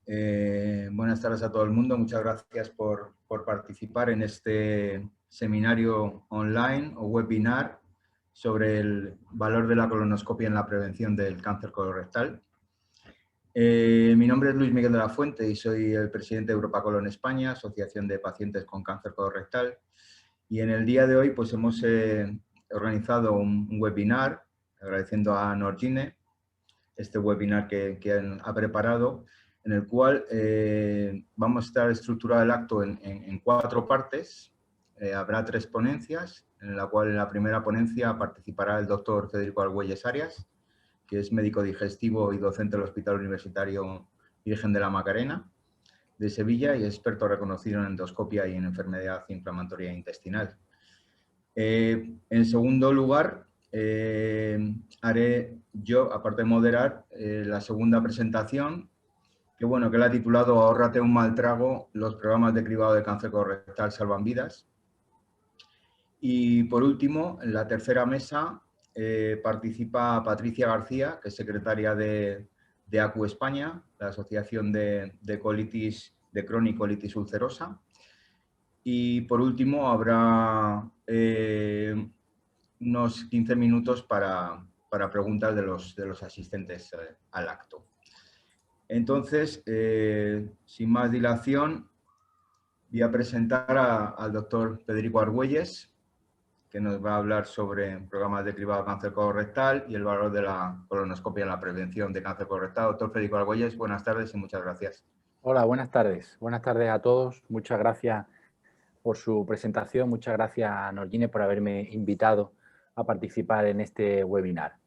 Buenas tardes a todo el mundo. Muchas gracias por participar en este seminario online o webinar sobre el valor de la colonoscopia en la prevención del cáncer colorectal. Mi nombre es Luis Miguel de la Fuente y soy el presidente de Europa Colon España, Asociación de Pacientes con Cáncer Colorectal. Y en el día de hoy pues hemos organizado un webinar, agradeciendo a Norgine este webinar que ha preparado, en el cual vamos a estar estructurado el acto en 4 partes. Habrá 3 ponencias, en la cual en la primera ponencia participará el doctor Federico Argüelles Arias, que es médico digestivo y docente del Hospital Universitario Virgen de la Macarena de Sevilla y experto reconocido en endoscopia y en enfermedad inflamatoria intestinal. En segundo lugar, haré yo, aparte de moderar, la segunda presentación, que la he titulado Ahórrate un mal trago, los programas de cribado de cáncer colorectal salvan vidas. Y por último, en la tercera mesa participa Patricia García, que es secretaria de ACU España, la Asociación de Colitis, de Cronicolitis Ulcerosa. Y por último habrá unos 15 minutos para preguntas de los asistentes al acto. Entonces, sin más dilación, voy a presentar al doctor Federico Argüelles, que nos va a hablar sobre programas de cribado de cáncer colorectal y el valor de la colonoscopia en la prevención de cáncer colorectal. Doctor Federico Argüelles, buenas tardes y muchas gracias. Hola, buenas tardes. Buenas tardes a todos. Muchas gracias por su presentación. Muchas gracias a Norgine por haberme invitado a participar en este webinar.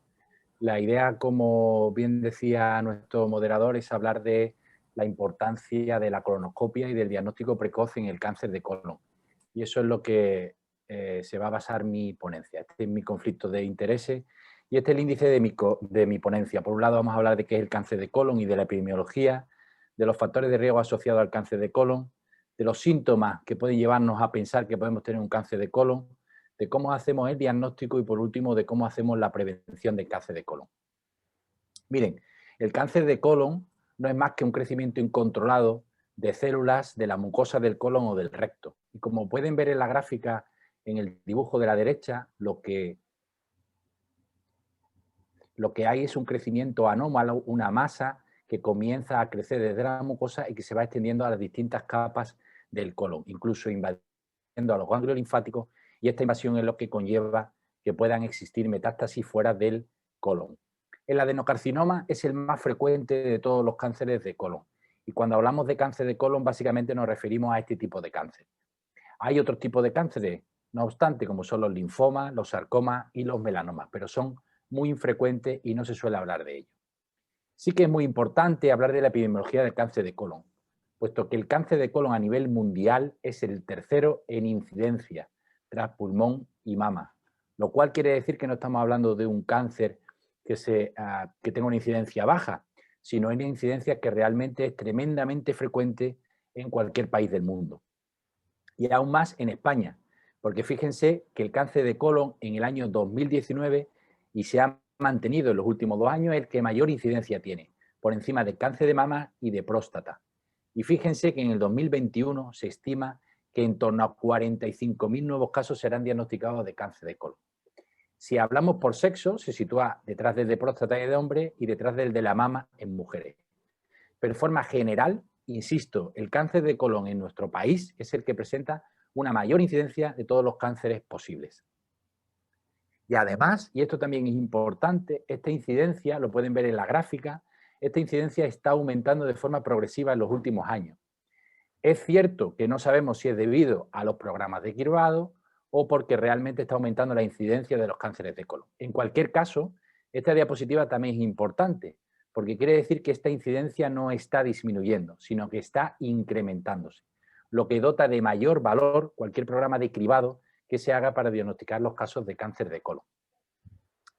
La idea, como bien decía nuestro moderador, es hablar de la importancia de la colonoscopia y del diagnóstico precoz en el cáncer de colon. Y eso es lo que se va a basar mi ponencia. Este es mi conflicto de intereses y este es el índice de mi ponencia. Por un lado vamos a hablar de qué es el cáncer de colon y de la epidemiología, de los factores de riesgo asociados al cáncer de colon, de los síntomas que pueden llevarnos a pensar que podemos tener un cáncer de colon, de cómo hacemos el diagnóstico y, por último, de cómo hacemos la prevención del cáncer de colon. Miren, el cáncer de colon no es más que un crecimiento incontrolado de células de la mucosa del colon o del recto. Y como pueden ver en la gráfica, en el dibujo de la derecha, lo que hay es un crecimiento anómalo, una masa que comienza a crecer desde la mucosa y que se va extendiendo a las distintas capas del colon, incluso invadiendo a los ganglios linfáticos, y esta invasión es lo que conlleva que puedan existir metástasis fuera del colon. El adenocarcinoma es el más frecuente de todos los cánceres de colon, y cuando hablamos de cáncer de colon básicamente nos referimos a este tipo de cáncer. Hay otros tipos de cánceres, no obstante, como son los linfomas, los sarcomas y los melanomas, pero son muy infrecuentes y no se suele hablar de ellos. Sí que es muy importante hablar de la epidemiología del cáncer de colon, puesto que el cáncer de colon a nivel mundial es el tercero en incidencia, tras pulmón y mama, lo cual quiere decir que no estamos hablando de un cáncer que tenga una incidencia baja, sino una incidencia que realmente es tremendamente frecuente en cualquier país del mundo. Y aún más en España, porque fíjense que el cáncer de colon en el año 2019, y se ha mantenido en los últimos 2 años, es el que mayor incidencia tiene, por encima del cáncer de mama y de próstata. Y fíjense que en el 2021 se estima que en torno a 45.000 nuevos casos serán diagnosticados de cáncer de colon. Si hablamos por sexo, se sitúa detrás del de próstata y de hombre y detrás del de la mama en mujeres. Pero de forma general, insisto, el cáncer de colon en nuestro país es el que presenta una mayor incidencia de todos los cánceres posibles. Y además, y esto también es importante, esta incidencia, lo pueden ver en la gráfica, esta incidencia está aumentando de forma progresiva en los últimos años. Es cierto que no sabemos si es debido a los programas de cribado o porque realmente está aumentando la incidencia de los cánceres de colon. En cualquier caso, esta diapositiva también es importante, porque quiere decir que esta incidencia no está disminuyendo, sino que está incrementándose, lo que dota de mayor valor cualquier programa de cribado que se haga para diagnosticar los casos de cáncer de colon.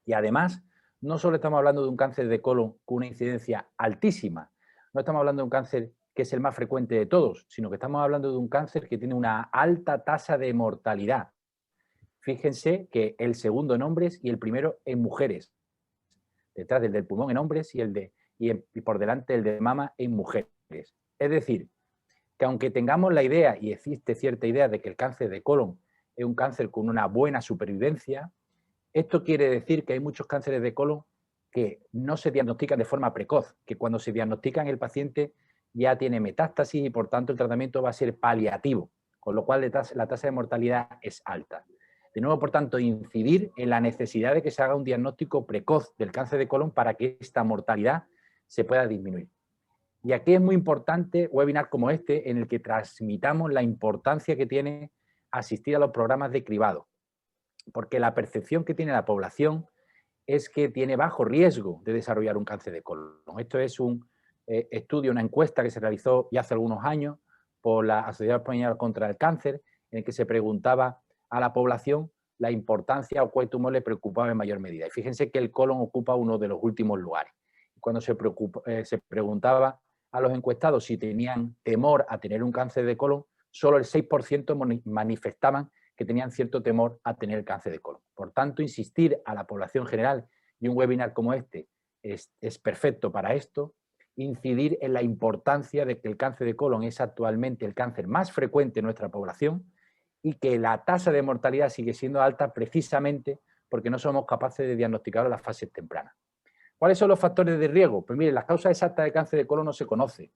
Y además, no solo estamos hablando de un cáncer de colon con una incidencia altísima, no estamos hablando de un cáncer que es el más frecuente de todos, sino que estamos hablando de un cáncer que tiene una alta tasa de mortalidad. Fíjense que el segundo en hombres y el primero en mujeres, detrás del pulmón en hombres y por delante el de mama en mujeres. Es decir, que aunque tengamos la idea, y existe cierta idea de que el cáncer de colon es un cáncer con una buena supervivencia, esto quiere decir que hay muchos cánceres de colon que no se diagnostican de forma precoz, que cuando se diagnostican el paciente ya tiene metástasis y por tanto el tratamiento va a ser paliativo, con lo cual la tasa de mortalidad es alta. De nuevo, por tanto, incidir en la necesidad de que se haga un diagnóstico precoz del cáncer de colon para que esta mortalidad se pueda disminuir. Y aquí es muy importante webinar como este en el que transmitamos la importancia que tiene asistir a los programas de cribado, porque la percepción que tiene la población es que tiene bajo riesgo de desarrollar un cáncer de colon. Esto es un estudio, una encuesta que se realizó ya hace algunos años por la Asociación Española contra el Cáncer, en el que se preguntaba a la población la importancia o cuál tumor le preocupaba en mayor medida. Y fíjense que el colon ocupa uno de los últimos lugares. Cuando se preguntaba a los encuestados si tenían temor a tener un cáncer de colon, solo el 6% manifestaban que tenían cierto temor a tener el cáncer de colon. Por tanto, insistir a la población general, y un webinar como este es perfecto para esto, incidir en la importancia de que el cáncer de colon es actualmente el cáncer más frecuente en nuestra población y que la tasa de mortalidad sigue siendo alta precisamente porque no somos capaces de diagnosticar a las fases tempranas. ¿Cuáles son los factores de riesgo? Pues miren, las causas exactas de cáncer de colon no se conocen.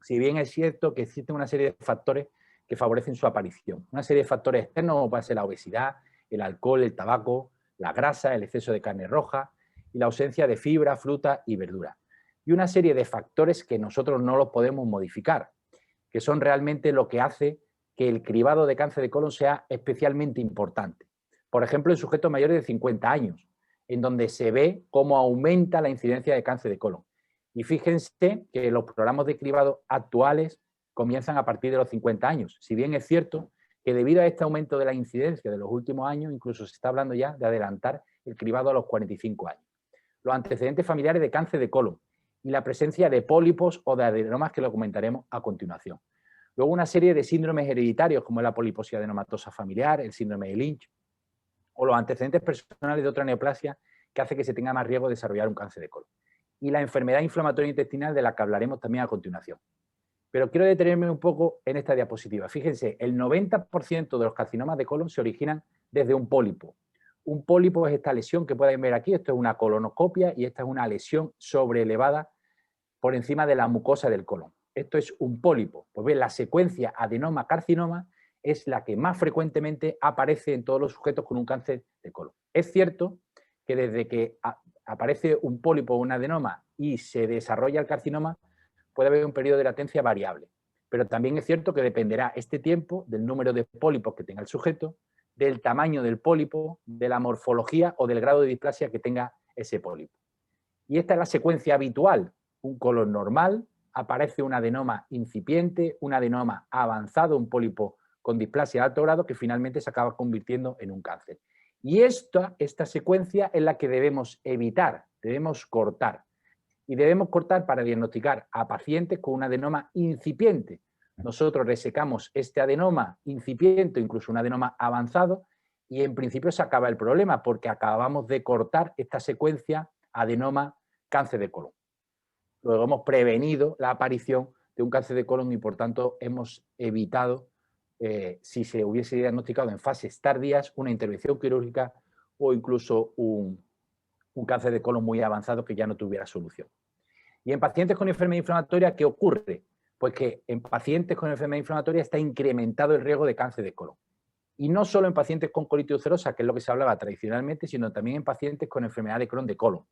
Si bien es cierto que existen una serie de factores que favorecen su aparición. Una serie de factores externos como puede ser la obesidad, el alcohol, el tabaco, la grasa, el exceso de carne roja y la ausencia de fibra, fruta y verdura. Y una serie de factores que nosotros no los podemos modificar, que son realmente lo que hace que el cribado de cáncer de colon sea especialmente importante. Por ejemplo, en sujetos mayores de 50 años, en donde se ve cómo aumenta la incidencia de cáncer de colon. Y fíjense que los programas de cribado actuales comienzan a partir de los 50 años. Si bien es cierto que debido a este aumento de la incidencia de los últimos años, incluso se está hablando ya de adelantar el cribado a los 45 años. Los antecedentes familiares de cáncer de colon y la presencia de pólipos o de adenomas que lo comentaremos a continuación. Luego una serie de síndromes hereditarios como la poliposis adenomatosa familiar, el síndrome de Lynch o los antecedentes personales de otra neoplasia que hace que se tenga más riesgo de desarrollar un cáncer de colon. Y la enfermedad inflamatoria intestinal de la que hablaremos también a continuación. Pero quiero detenerme un poco en esta diapositiva. Fíjense, el 90% de los carcinomas de colon se originan desde un pólipo. Un pólipo es esta lesión que pueden ver aquí, esto es una colonoscopia y esta es una lesión sobreelevada por encima de la mucosa del colon. Esto es un pólipo. Pues bien, la secuencia adenoma-carcinoma es la que más frecuentemente aparece en todos los sujetos con un cáncer de colon. Es cierto que desde que aparece un pólipo o un adenoma y se desarrolla el carcinoma, puede haber un periodo de latencia variable. Pero también es cierto que dependerá este tiempo del número de pólipos que tenga el sujeto, del tamaño del pólipo, de la morfología o del grado de displasia que tenga ese pólipo. Y esta es la secuencia habitual. Un colon normal, aparece un adenoma incipiente, un adenoma avanzado, un pólipo con displasia de alto grado que finalmente se acaba convirtiendo en un cáncer. Y esta secuencia es la que debemos evitar, debemos cortar. Y debemos cortar para diagnosticar a pacientes con un adenoma incipiente. Nosotros resecamos este adenoma incipiente, incluso un adenoma avanzado, y en principio se acaba el problema porque acabamos de cortar esta secuencia adenoma-cáncer de colon. Luego hemos prevenido la aparición de un cáncer de colon y por tanto hemos evitado, si se hubiese diagnosticado en fases tardías, una intervención quirúrgica o incluso un cáncer de colon muy avanzado que ya no tuviera solución. Y en pacientes con enfermedad inflamatoria, ¿qué ocurre? Pues que en pacientes con enfermedad inflamatoria está incrementado el riesgo de cáncer de colon. Y no solo en pacientes con colitis ulcerosa, que es lo que se hablaba tradicionalmente, sino también en pacientes con enfermedad de Crohn de colon.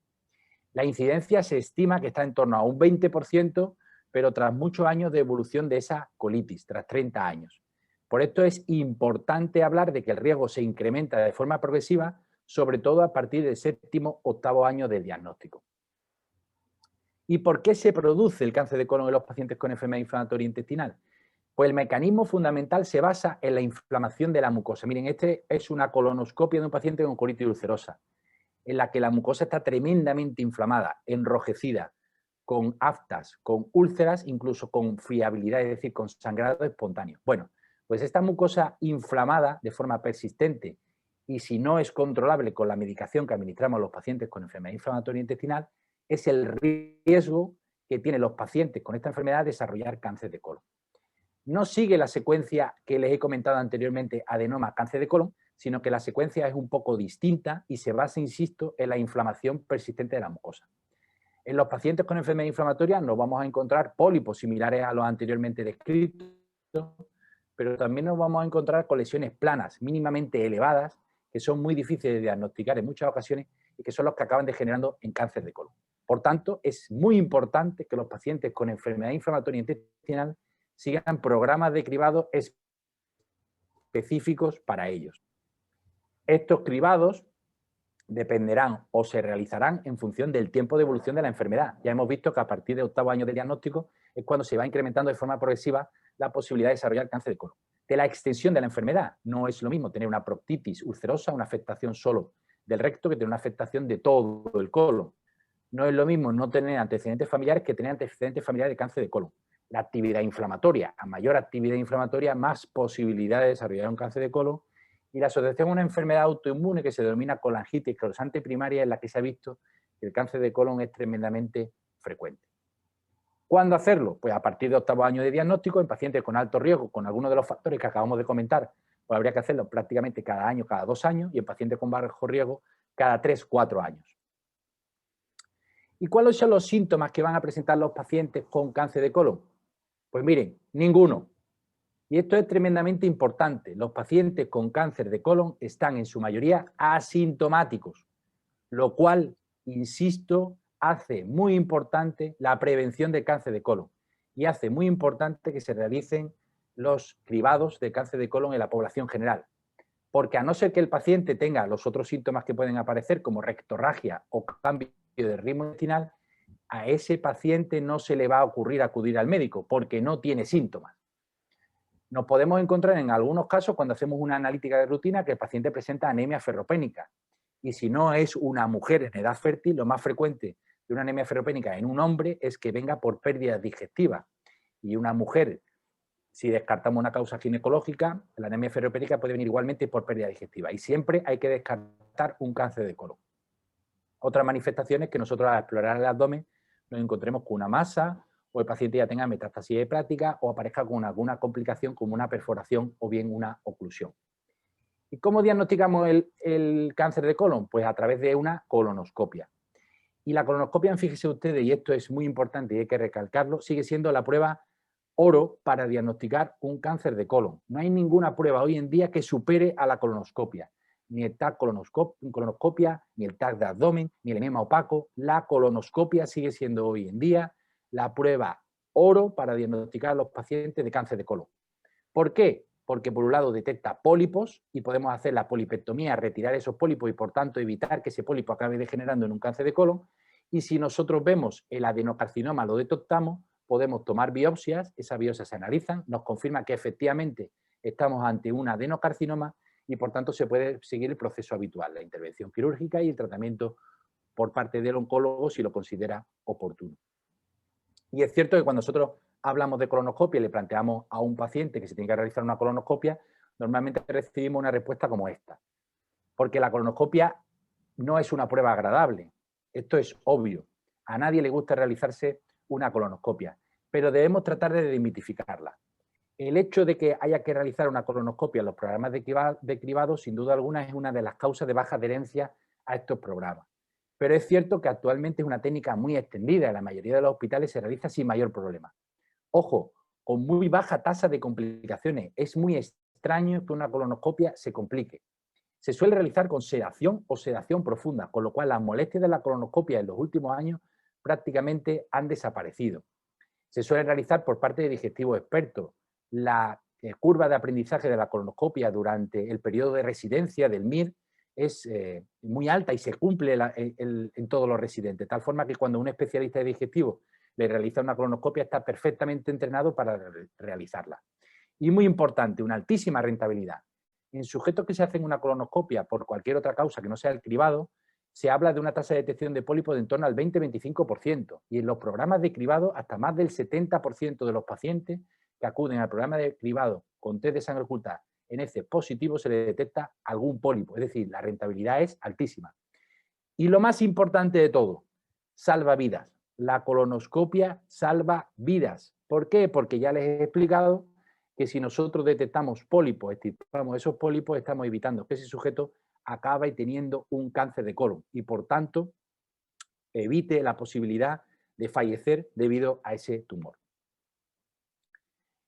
La incidencia se estima que está en torno a un 20%, pero tras muchos años de evolución de esa colitis, tras 30 años. Por esto es importante hablar de que el riesgo se incrementa de forma progresiva, sobre todo a partir del 7º, 8º año del diagnóstico. ¿Y por qué se produce el cáncer de colon en los pacientes con enfermedad inflamatoria intestinal? Pues el mecanismo fundamental se basa en la inflamación de la mucosa. Miren, este es una colonoscopia de un paciente con colitis ulcerosa, en la que la mucosa está tremendamente inflamada, enrojecida, con aftas, con úlceras, incluso con friabilidad, es decir, con sangrado espontáneo. Bueno, pues esta mucosa inflamada de forma persistente y si no es controlable con la medicación que administramos a los pacientes con enfermedad inflamatoria intestinal, es el riesgo que tienen los pacientes con esta enfermedad desarrollar cáncer de colon. No sigue la secuencia que les he comentado anteriormente, adenoma, cáncer de colon, sino que la secuencia es un poco distinta y se basa, insisto, en la inflamación persistente de la mucosa. En los pacientes con enfermedad inflamatoria nos vamos a encontrar pólipos similares a los anteriormente descritos, pero también nos vamos a encontrar con lesiones planas, mínimamente elevadas, que son muy difíciles de diagnosticar en muchas ocasiones y que son los que acaban degenerando en cáncer de colon. Por tanto, es muy importante que los pacientes con enfermedad inflamatoria intestinal sigan programas de cribado específicos para ellos. Estos cribados dependerán o se realizarán en función del tiempo de evolución de la enfermedad. Ya hemos visto que a partir del 8º año de diagnóstico es cuando se va incrementando de forma progresiva la posibilidad de desarrollar cáncer de colon. De la extensión de la enfermedad, no es lo mismo tener una proctitis ulcerosa, una afectación solo del recto, que tener una afectación de todo el colon. No es lo mismo no tener antecedentes familiares que tener antecedentes familiares de cáncer de colon. La actividad inflamatoria, a mayor actividad inflamatoria, más posibilidad de desarrollar un cáncer de colon. Y la asociación a una enfermedad autoinmune que se denomina colangitis esclerosante primaria, en la que se ha visto que el cáncer de colon es tremendamente frecuente. ¿Cuándo hacerlo? Pues a partir de 8º año de diagnóstico, en pacientes con alto riesgo, con algunos de los factores que acabamos de comentar, pues habría que hacerlo prácticamente cada año, cada 2 años, y en pacientes con bajo riesgo, cada 3, 4 años. ¿Y cuáles son los síntomas que van a presentar los pacientes con cáncer de colon? Pues miren, ninguno. Y esto es tremendamente importante. Los pacientes con cáncer de colon están en su mayoría asintomáticos, lo cual, insisto, hace muy importante la prevención del cáncer de colon y hace muy importante que se realicen los cribados de cáncer de colon en la población general. Porque a no ser que el paciente tenga los otros síntomas que pueden aparecer, como rectorragia o cambio de ritmo intestinal, a ese paciente no se le va a ocurrir acudir al médico porque no tiene síntomas. Nos podemos encontrar en algunos casos, cuando hacemos una analítica de rutina, que el paciente presenta anemia ferropénica. Y si no es una mujer en edad fértil, lo más frecuente de una anemia ferropénica en un hombre es que venga por pérdida digestiva. Y una mujer, si descartamos una causa ginecológica, la anemia ferropénica puede venir igualmente por pérdida digestiva. Y siempre hay que descartar un cáncer de colon. Otras manifestaciones que nosotros al explorar el abdomen nos encontremos con una masa, o el paciente ya tenga metástasis hepática o aparezca con alguna complicación como una perforación o bien una oclusión. ¿Y cómo diagnosticamos el cáncer de colon? Pues a través de una colonoscopia. Y la colonoscopia, fíjense ustedes, y esto es muy importante y hay que recalcarlo, sigue siendo la prueba oro para diagnosticar un cáncer de colon. No hay ninguna prueba hoy en día que supere a la colonoscopia. Ni el TAC colonoscopia, ni el TAC de abdomen, ni el enema opaco. La colonoscopia sigue siendo hoy en día la prueba oro para diagnosticar a los pacientes de cáncer de colon. ¿Por qué? Porque por un lado detecta pólipos y podemos hacer la polipectomía, retirar esos pólipos y por tanto evitar que ese pólipo acabe degenerando en un cáncer de colon. Y si nosotros vemos el adenocarcinoma, lo detectamos, podemos tomar biopsias, esas biopsias se analizan, nos confirma que efectivamente estamos ante un adenocarcinoma y por tanto se puede seguir el proceso habitual, la intervención quirúrgica y el tratamiento por parte del oncólogo si lo considera oportuno. Y es cierto que cuando nosotros hablamos de colonoscopia y le planteamos a un paciente que se tiene que realizar una colonoscopia, normalmente recibimos una respuesta como esta. Porque la colonoscopia no es una prueba agradable. Esto es obvio. A nadie le gusta realizarse una colonoscopia, pero debemos tratar de desmitificarla. El hecho de que haya que realizar una colonoscopia en los programas de cribado, sin duda alguna, es una de las causas de baja adherencia a estos programas. Pero es cierto que actualmente es una técnica muy extendida. En la mayoría de los hospitales se realiza sin mayor problema. Ojo, con muy baja tasa de complicaciones. Es muy extraño que una colonoscopia se complique. Se suele realizar con sedación o sedación profunda, con lo cual las molestias de la colonoscopia en los últimos años prácticamente han desaparecido. Se suele realizar por parte de digestivos expertos. La curva de aprendizaje de la colonoscopia durante el periodo de residencia del MIR es muy alta y se cumple en todos los residentes, de tal forma que cuando un especialista de digestivo le realiza una colonoscopia está perfectamente entrenado para realizarla. Y muy importante, una altísima rentabilidad. En sujetos que se hacen una colonoscopia por cualquier otra causa que no sea el cribado, se habla de una tasa de detección de pólipos de en torno al 20-25%, y en los programas de cribado hasta más del 70% de los pacientes que acuden al programa de cribado con test de sangre oculta en ese positivo se le detecta algún pólipo, es decir, la rentabilidad es altísima. Y lo más importante de todo, salva vidas. La colonoscopia salva vidas. ¿Por qué? Porque ya les he explicado que si nosotros detectamos pólipos, extirpamos esos pólipos, estamos evitando que ese sujeto acabe teniendo un cáncer de colon y, por tanto, evite la posibilidad de fallecer debido a ese tumor.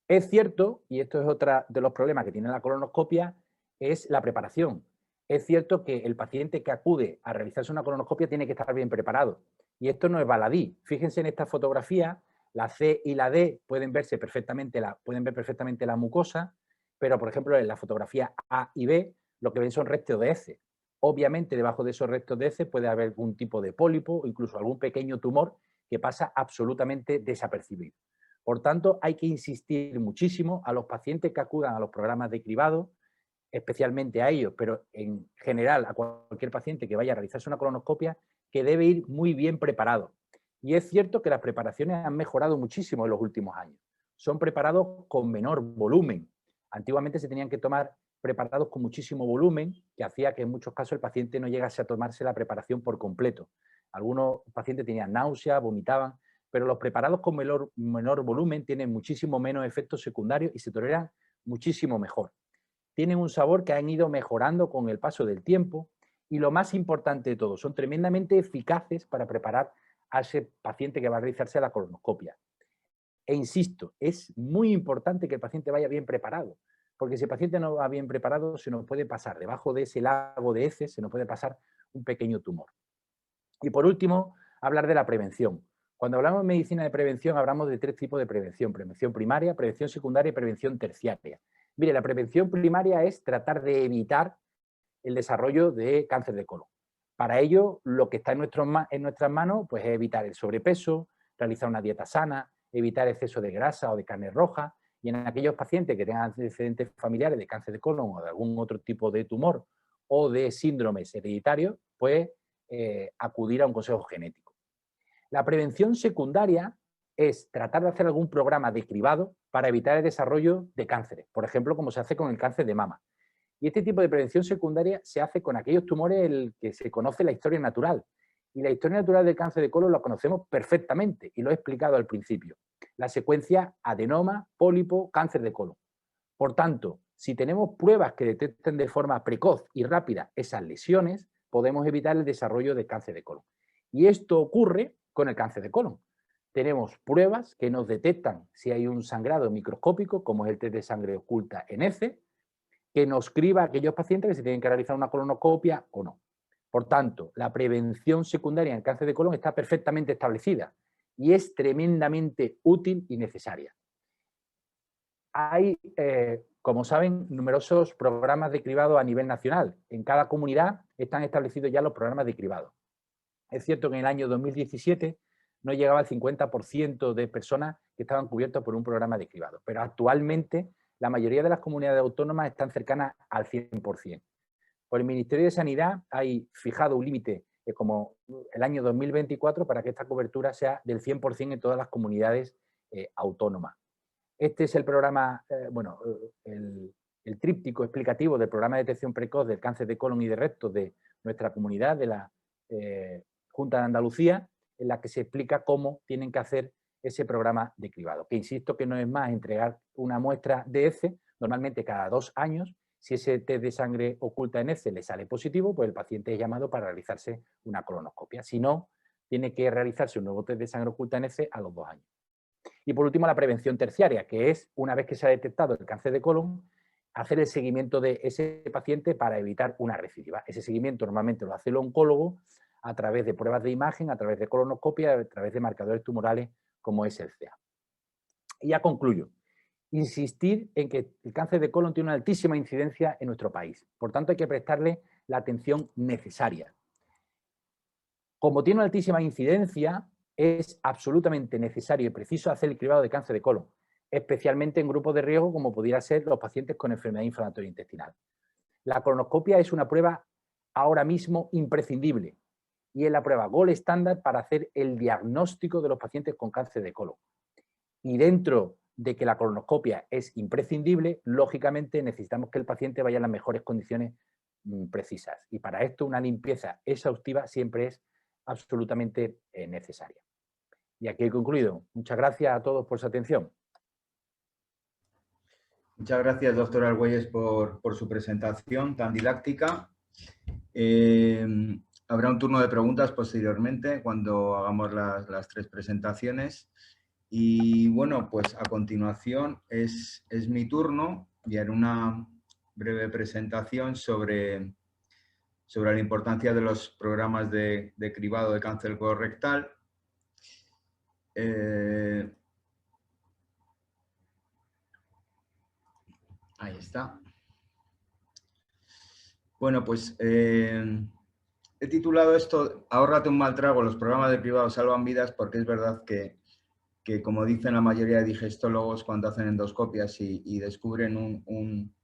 Es cierto, y esto es otro de los problemas que tiene la colonoscopia, es la preparación. Es cierto que el paciente que acude a realizarse una colonoscopia tiene que estar bien preparado. Y esto no es baladí. Fíjense en esta fotografía, la C y la D pueden ver perfectamente la mucosa, pero, por ejemplo, en la fotografía A y B, lo que ven son restos de heces. Obviamente, debajo de esos restos de heces puede haber algún tipo de pólipo o incluso algún pequeño tumor que pasa absolutamente desapercibido. Por tanto, hay que insistir muchísimo a los pacientes que acudan a los programas de cribado, especialmente a ellos, pero en general a cualquier paciente que vaya a realizarse una colonoscopia, que debe ir muy bien preparado. Y es cierto que las preparaciones han mejorado muchísimo en los últimos años. Son preparados con menor volumen. Antiguamente se tenían que tomar preparados con muchísimo volumen, que hacía que en muchos casos el paciente no llegase a tomarse la preparación por completo. Algunos pacientes tenían náuseas, vomitaban, pero los preparados con menor volumen tienen muchísimo menos efectos secundarios y se toleran muchísimo mejor. Tienen un sabor que han ido mejorando con el paso del tiempo y, lo más importante de todo, son tremendamente eficaces para preparar a ese paciente que va a realizarse la colonoscopia. E insisto, es muy importante que el paciente vaya bien preparado, porque si el paciente no va bien preparado, se nos puede pasar, debajo de ese lago de heces, se nos puede pasar un pequeño tumor. Y por último, hablar de la prevención. Cuando hablamos de medicina de prevención, hablamos de 3 tipos de prevención: prevención primaria, prevención secundaria y prevención terciaria. Mire, la prevención primaria es tratar de evitar el desarrollo de cáncer de colon. Para ello, lo que está en nuestras manos pues, es evitar el sobrepeso, realizar una dieta sana, evitar exceso de grasa o de carne roja, y en aquellos pacientes que tengan antecedentes familiares de cáncer de colon o de algún otro tipo de tumor o de síndromes hereditarios, pues acudir a un consejo genético. La prevención secundaria es tratar de hacer algún programa de cribado para evitar el desarrollo de cánceres, por ejemplo, como se hace con el cáncer de mama. Y este tipo de prevención secundaria se hace con aquellos tumores en el que se conoce la historia natural. Y la historia natural del cáncer de colon la conocemos perfectamente y lo he explicado al principio. La secuencia adenoma, pólipo, cáncer de colon. Por tanto, si tenemos pruebas que detecten de forma precoz y rápida esas lesiones, podemos evitar el desarrollo de cáncer de colon. Y esto ocurre con el cáncer de colon. Tenemos pruebas que nos detectan si hay un sangrado microscópico, como es el test de sangre oculta en heces, que nos criba a aquellos pacientes que se tienen que realizar una colonoscopia o no. Por tanto, la prevención secundaria en el cáncer de colon está perfectamente establecida y es tremendamente útil y necesaria. Hay, como saben, numerosos programas de cribado a nivel nacional. En cada comunidad están establecidos ya los programas de cribado. Es cierto que en el año 2017 no llegaba al 50% de personas que estaban cubiertas por un programa de cribado, pero actualmente la mayoría de las comunidades autónomas están cercanas al 100%. Por el Ministerio de Sanidad hay fijado un límite como el año 2024 para que esta cobertura sea del 100% en todas las comunidades autónomas. Este es el programa, el tríptico explicativo del programa de detección precoz del cáncer de colon y de recto de nuestra comunidad, de la Junta de Andalucía, en la que se explica cómo tienen que hacer ese programa de cribado. Que insisto que no es más entregar una muestra de heces, normalmente cada 2 años. Si ese test de sangre oculta en heces le sale positivo, pues el paciente es llamado para realizarse una colonoscopia. Si no, tiene que realizarse un nuevo test de sangre oculta en heces a los 2 años. Y por último, la prevención terciaria, que es, una vez que se ha detectado el cáncer de colon, hacer el seguimiento de ese paciente para evitar una recidiva. Ese seguimiento normalmente lo hace el oncólogo a través de pruebas de imagen, a través de colonoscopia, a través de marcadores tumorales como es el CA. Y ya concluyo. Insistir en que el cáncer de colon tiene una altísima incidencia en nuestro país. Por tanto, hay que prestarle la atención necesaria. Como tiene una altísima incidencia, es absolutamente necesario y preciso hacer el cribado de cáncer de colon, especialmente en grupos de riesgo como pudiera ser los pacientes con enfermedad inflamatoria intestinal. La colonoscopia es una prueba ahora mismo imprescindible y es la prueba gold estándar para hacer el diagnóstico de los pacientes con cáncer de colon. Y dentro de que la colonoscopia es imprescindible, lógicamente necesitamos que el paciente vaya en las mejores condiciones precisas. Y para esto una limpieza exhaustiva siempre es absolutamente necesaria. Y aquí he concluido. Muchas gracias a todos por su atención. Muchas gracias, doctor Argüelles, por su presentación tan didáctica. Habrá un turno de preguntas posteriormente cuando hagamos las 3 presentaciones. Y bueno, pues a continuación es mi turno y haré una breve presentación sobre la importancia de los programas de cribado de cáncer colorectal. Ahí está. Bueno, pues he titulado esto "Ahórrate un mal trago, los programas de cribado salvan vidas", porque es verdad que como dicen la mayoría de digestólogos cuando hacen endoscopias y descubren un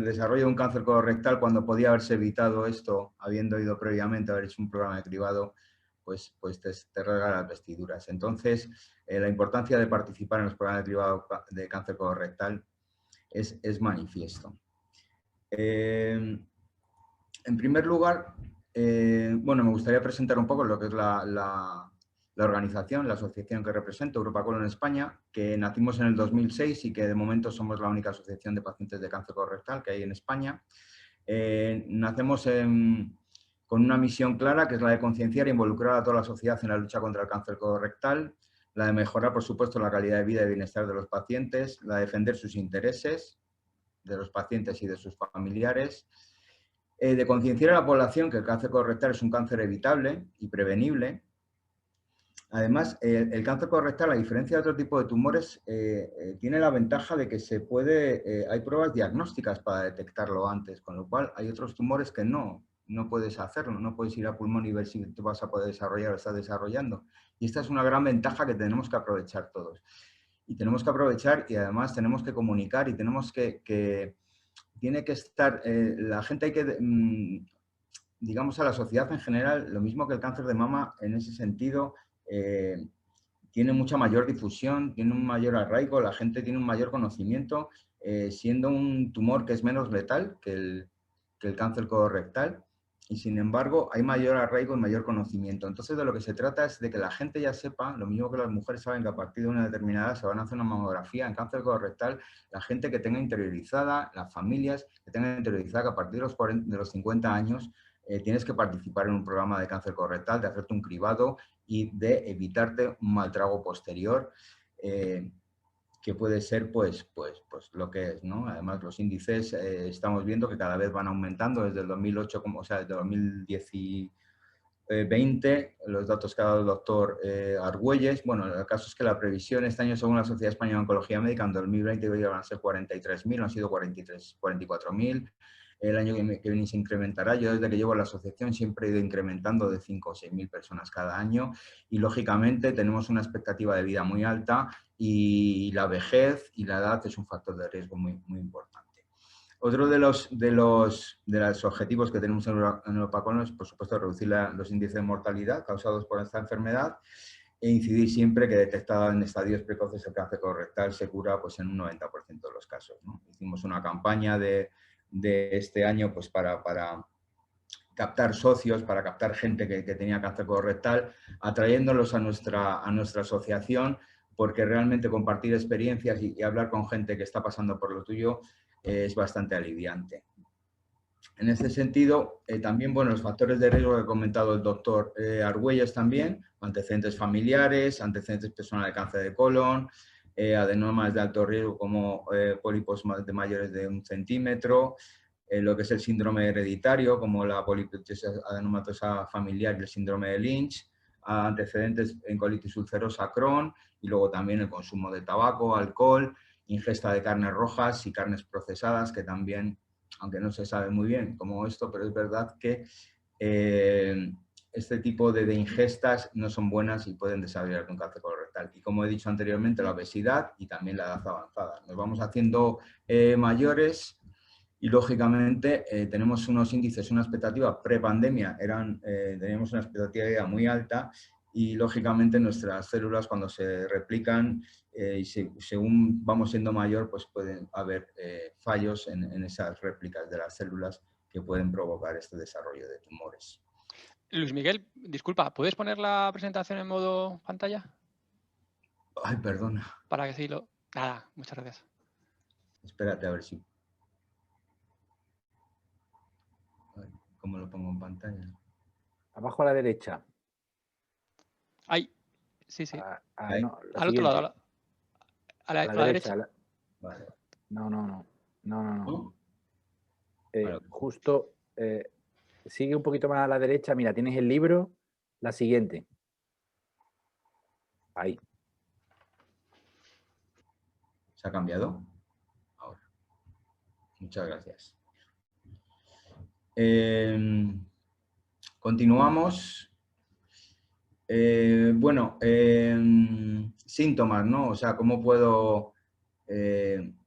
desarrollo de un cáncer colorectal, cuando podía haberse evitado esto, habiendo ido previamente a haber hecho un programa de cribado, pues te rasga las vestiduras. Entonces, la importancia de participar en los programas de cribado de cáncer colorectal es manifiesto. En primer lugar, bueno, me gustaría presentar un poco lo que es la organización, la asociación que represento, Europa Colon España, que nacimos en el 2006 y que de momento somos la única asociación de pacientes de cáncer colorectal que hay en España. Nacemos con una misión clara, que es la de concienciar e involucrar a toda la sociedad en la lucha contra el cáncer colorectal, la de mejorar, por supuesto, la calidad de vida y bienestar de los pacientes, la de defender sus intereses de los pacientes y de sus familiares, de concienciar a la población que el cáncer colorectal es un cáncer evitable y prevenible. Además, el cáncer colorectal, a diferencia de otro tipo de tumores, tiene la ventaja de que hay pruebas diagnósticas para detectarlo antes, con lo cual hay otros tumores que no puedes hacerlo, no puedes ir a pulmón y ver si te vas a poder desarrollar o estás desarrollando. Y esta es una gran ventaja que tenemos que aprovechar todos. Y tenemos que aprovechar y además tenemos que comunicar y tenemos tiene que estar, la gente hay que, digamos, a la sociedad en general, lo mismo que el cáncer de mama en ese sentido, tiene mucha mayor difusión, tiene un mayor arraigo, la gente tiene un mayor conocimiento, siendo un tumor que es menos letal que el cáncer colorectal, y sin embargo hay mayor arraigo y mayor conocimiento. Entonces de lo que se trata es de que la gente ya sepa, lo mismo que las mujeres saben que a partir de una determinada edad se van a hacer una mamografía en cáncer colorectal, la gente que tenga interiorizada, las familias que tengan interiorizada que a partir de los 50 años tienes que participar en un programa de cáncer colorectal, de hacerte un cribado y de evitarte un mal trago posterior, que puede ser pues lo que es, ¿no? Además, los índices estamos viendo que cada vez van aumentando desde el 2008, desde el 2020, los datos que ha dado el doctor Argüelles. Bueno, el caso es que la previsión este año, según la Sociedad Española de Oncología Médica, en 2020 van a ser 43.000, han sido 44.000. El año que viene se incrementará. Yo desde que llevo la asociación siempre he ido incrementando de 5 o 6.000 personas cada año y lógicamente tenemos una expectativa de vida muy alta y la vejez y la edad es un factor de riesgo muy, muy importante. Otro de los objetivos que tenemos en Europa Colon es, por supuesto, reducir los índices de mortalidad causados por esta enfermedad e incidir siempre que detectada en estadios precoces el cáncer colorectal se cura pues, en un 90% de los casos, ¿no? Hicimos una campaña de este año pues, para captar socios, para captar gente que tenía cáncer colorectal, atrayéndolos a nuestra asociación, porque realmente compartir experiencias y hablar con gente que está pasando por lo tuyo es bastante aliviante. En ese sentido, también, bueno, los factores de riesgo que ha comentado el doctor Argüelles también, antecedentes familiares, antecedentes personales de cáncer de colon, adenomas de alto riesgo como pólipos de mayores de 1 centímetro, lo que es el síndrome hereditario, como la poliposis adenomatosa familiar y el síndrome de Lynch, antecedentes en colitis ulcerosa Crohn, y luego también el consumo de tabaco, alcohol, ingesta de carnes rojas y carnes procesadas, que también, aunque no se sabe muy bien cómo esto, pero es verdad que este tipo de ingestas no son buenas y pueden desarrollar un cáncer colorectal. Y como he dicho anteriormente, la obesidad y también la edad avanzada. Nos vamos haciendo mayores y, lógicamente, tenemos unos índices, una expectativa pre-pandemia, teníamos una expectativa de vida muy alta y, lógicamente, nuestras células cuando se replican y según vamos siendo mayor, pues pueden haber fallos en esas réplicas de las células que pueden provocar este desarrollo de tumores. Luis Miguel, disculpa, ¿puedes poner la presentación en modo pantalla? Ay, perdona. Para que así lo... Nada, muchas gracias. Espérate a ver si... ¿Cómo lo pongo en pantalla? Abajo a la derecha. Ahí, sí. Ahí. No, Al otro lado, a la derecha. Vale. No. ¿No? Vale. Justo, sigue un poquito más a la derecha. Mira, tienes el libro, la siguiente. Ahí. ¿Se ha cambiado? Ahora. Muchas gracias. Continuamos. Síntomas, ¿no? O sea, ¿cómo puedo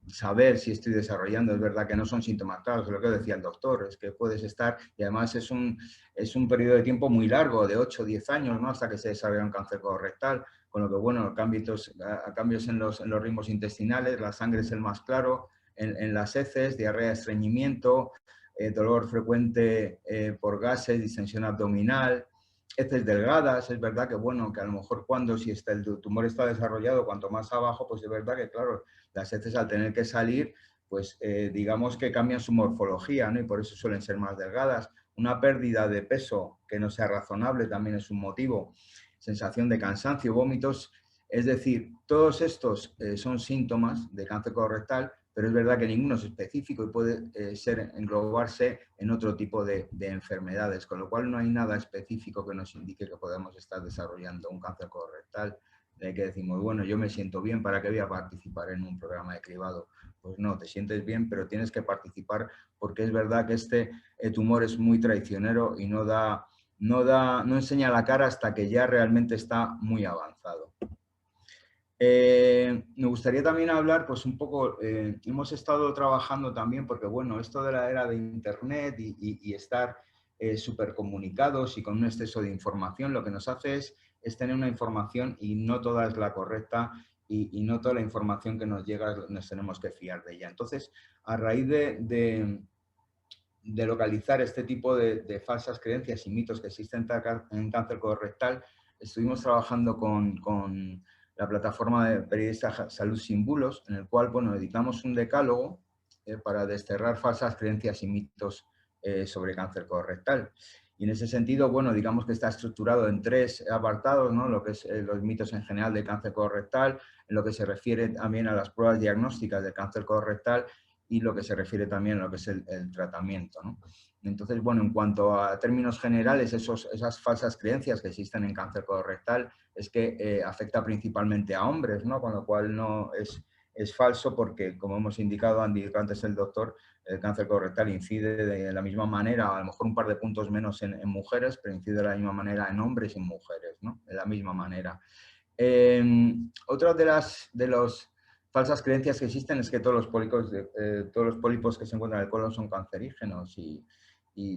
saber si estoy desarrollando? Es verdad que no son síntomas claros, es lo que decía el doctor, es que puedes estar, y además es un periodo de tiempo muy largo, de 8 o 10 años, ¿no? Hasta que se desarrolla un cáncer colorectal, con lo que, bueno, cambios en los ritmos intestinales, la sangre es el más claro, en las heces, diarrea, estreñimiento, dolor frecuente por gases, distensión abdominal, heces delgadas. Es verdad que, bueno, que a lo mejor si el tumor está desarrollado, cuanto más abajo, pues es verdad que, claro, las heces al tener que salir, pues digamos que cambian su morfología, ¿no? Y por eso suelen ser más delgadas. Una pérdida de peso que no sea razonable también es un motivo. Sensación de cansancio, vómitos. Es decir, todos estos son síntomas de cáncer colorectal, pero es verdad que ninguno es específico y puede englobarse en otro tipo de enfermedades, con lo cual no hay nada específico que nos indique que podemos estar desarrollando un cáncer colorectal, de que decimos, bueno, yo me siento bien, ¿para qué voy a participar en un programa de cribado? Pues no, te sientes bien, pero tienes que participar porque es verdad que este tumor es muy traicionero y no enseña la cara hasta que ya realmente está muy avanzado. Me gustaría también hablar, pues un poco, hemos estado trabajando también, porque bueno, esto de la era de Internet y estar súper comunicados y con un exceso de información, lo que nos hace es tener una información y no toda es la correcta y no toda la información que nos llega nos tenemos que fiar de ella. Entonces, a raíz de localizar este tipo de falsas creencias y mitos que existen en cáncer colorectal, estuvimos trabajando con la plataforma de periodistas Salud Sin Bulos, en el cual, bueno, editamos un decálogo para desterrar falsas creencias y mitos sobre cáncer colorectal. Y en ese sentido, bueno, digamos que está estructurado en 3 apartados, ¿no? Lo que es los mitos en general de cáncer colorectal, en lo que se refiere también a las pruebas diagnósticas de cáncer colorectal y lo que se refiere también a lo que es el tratamiento, ¿no? Entonces, bueno, en cuanto a términos generales, esas falsas creencias que existen en cáncer colorectal es que afecta principalmente a hombres, ¿no? Con lo cual no es falso porque, como hemos indicado antes el doctor, el cáncer colorectal incide de la misma manera, a lo mejor un par de puntos menos en mujeres, pero incide de la misma manera en hombres y en mujeres, ¿no? De la misma manera. Otra de los falsas creencias que existen es que todos los pólipos que se encuentran en el colon son cancerígenos y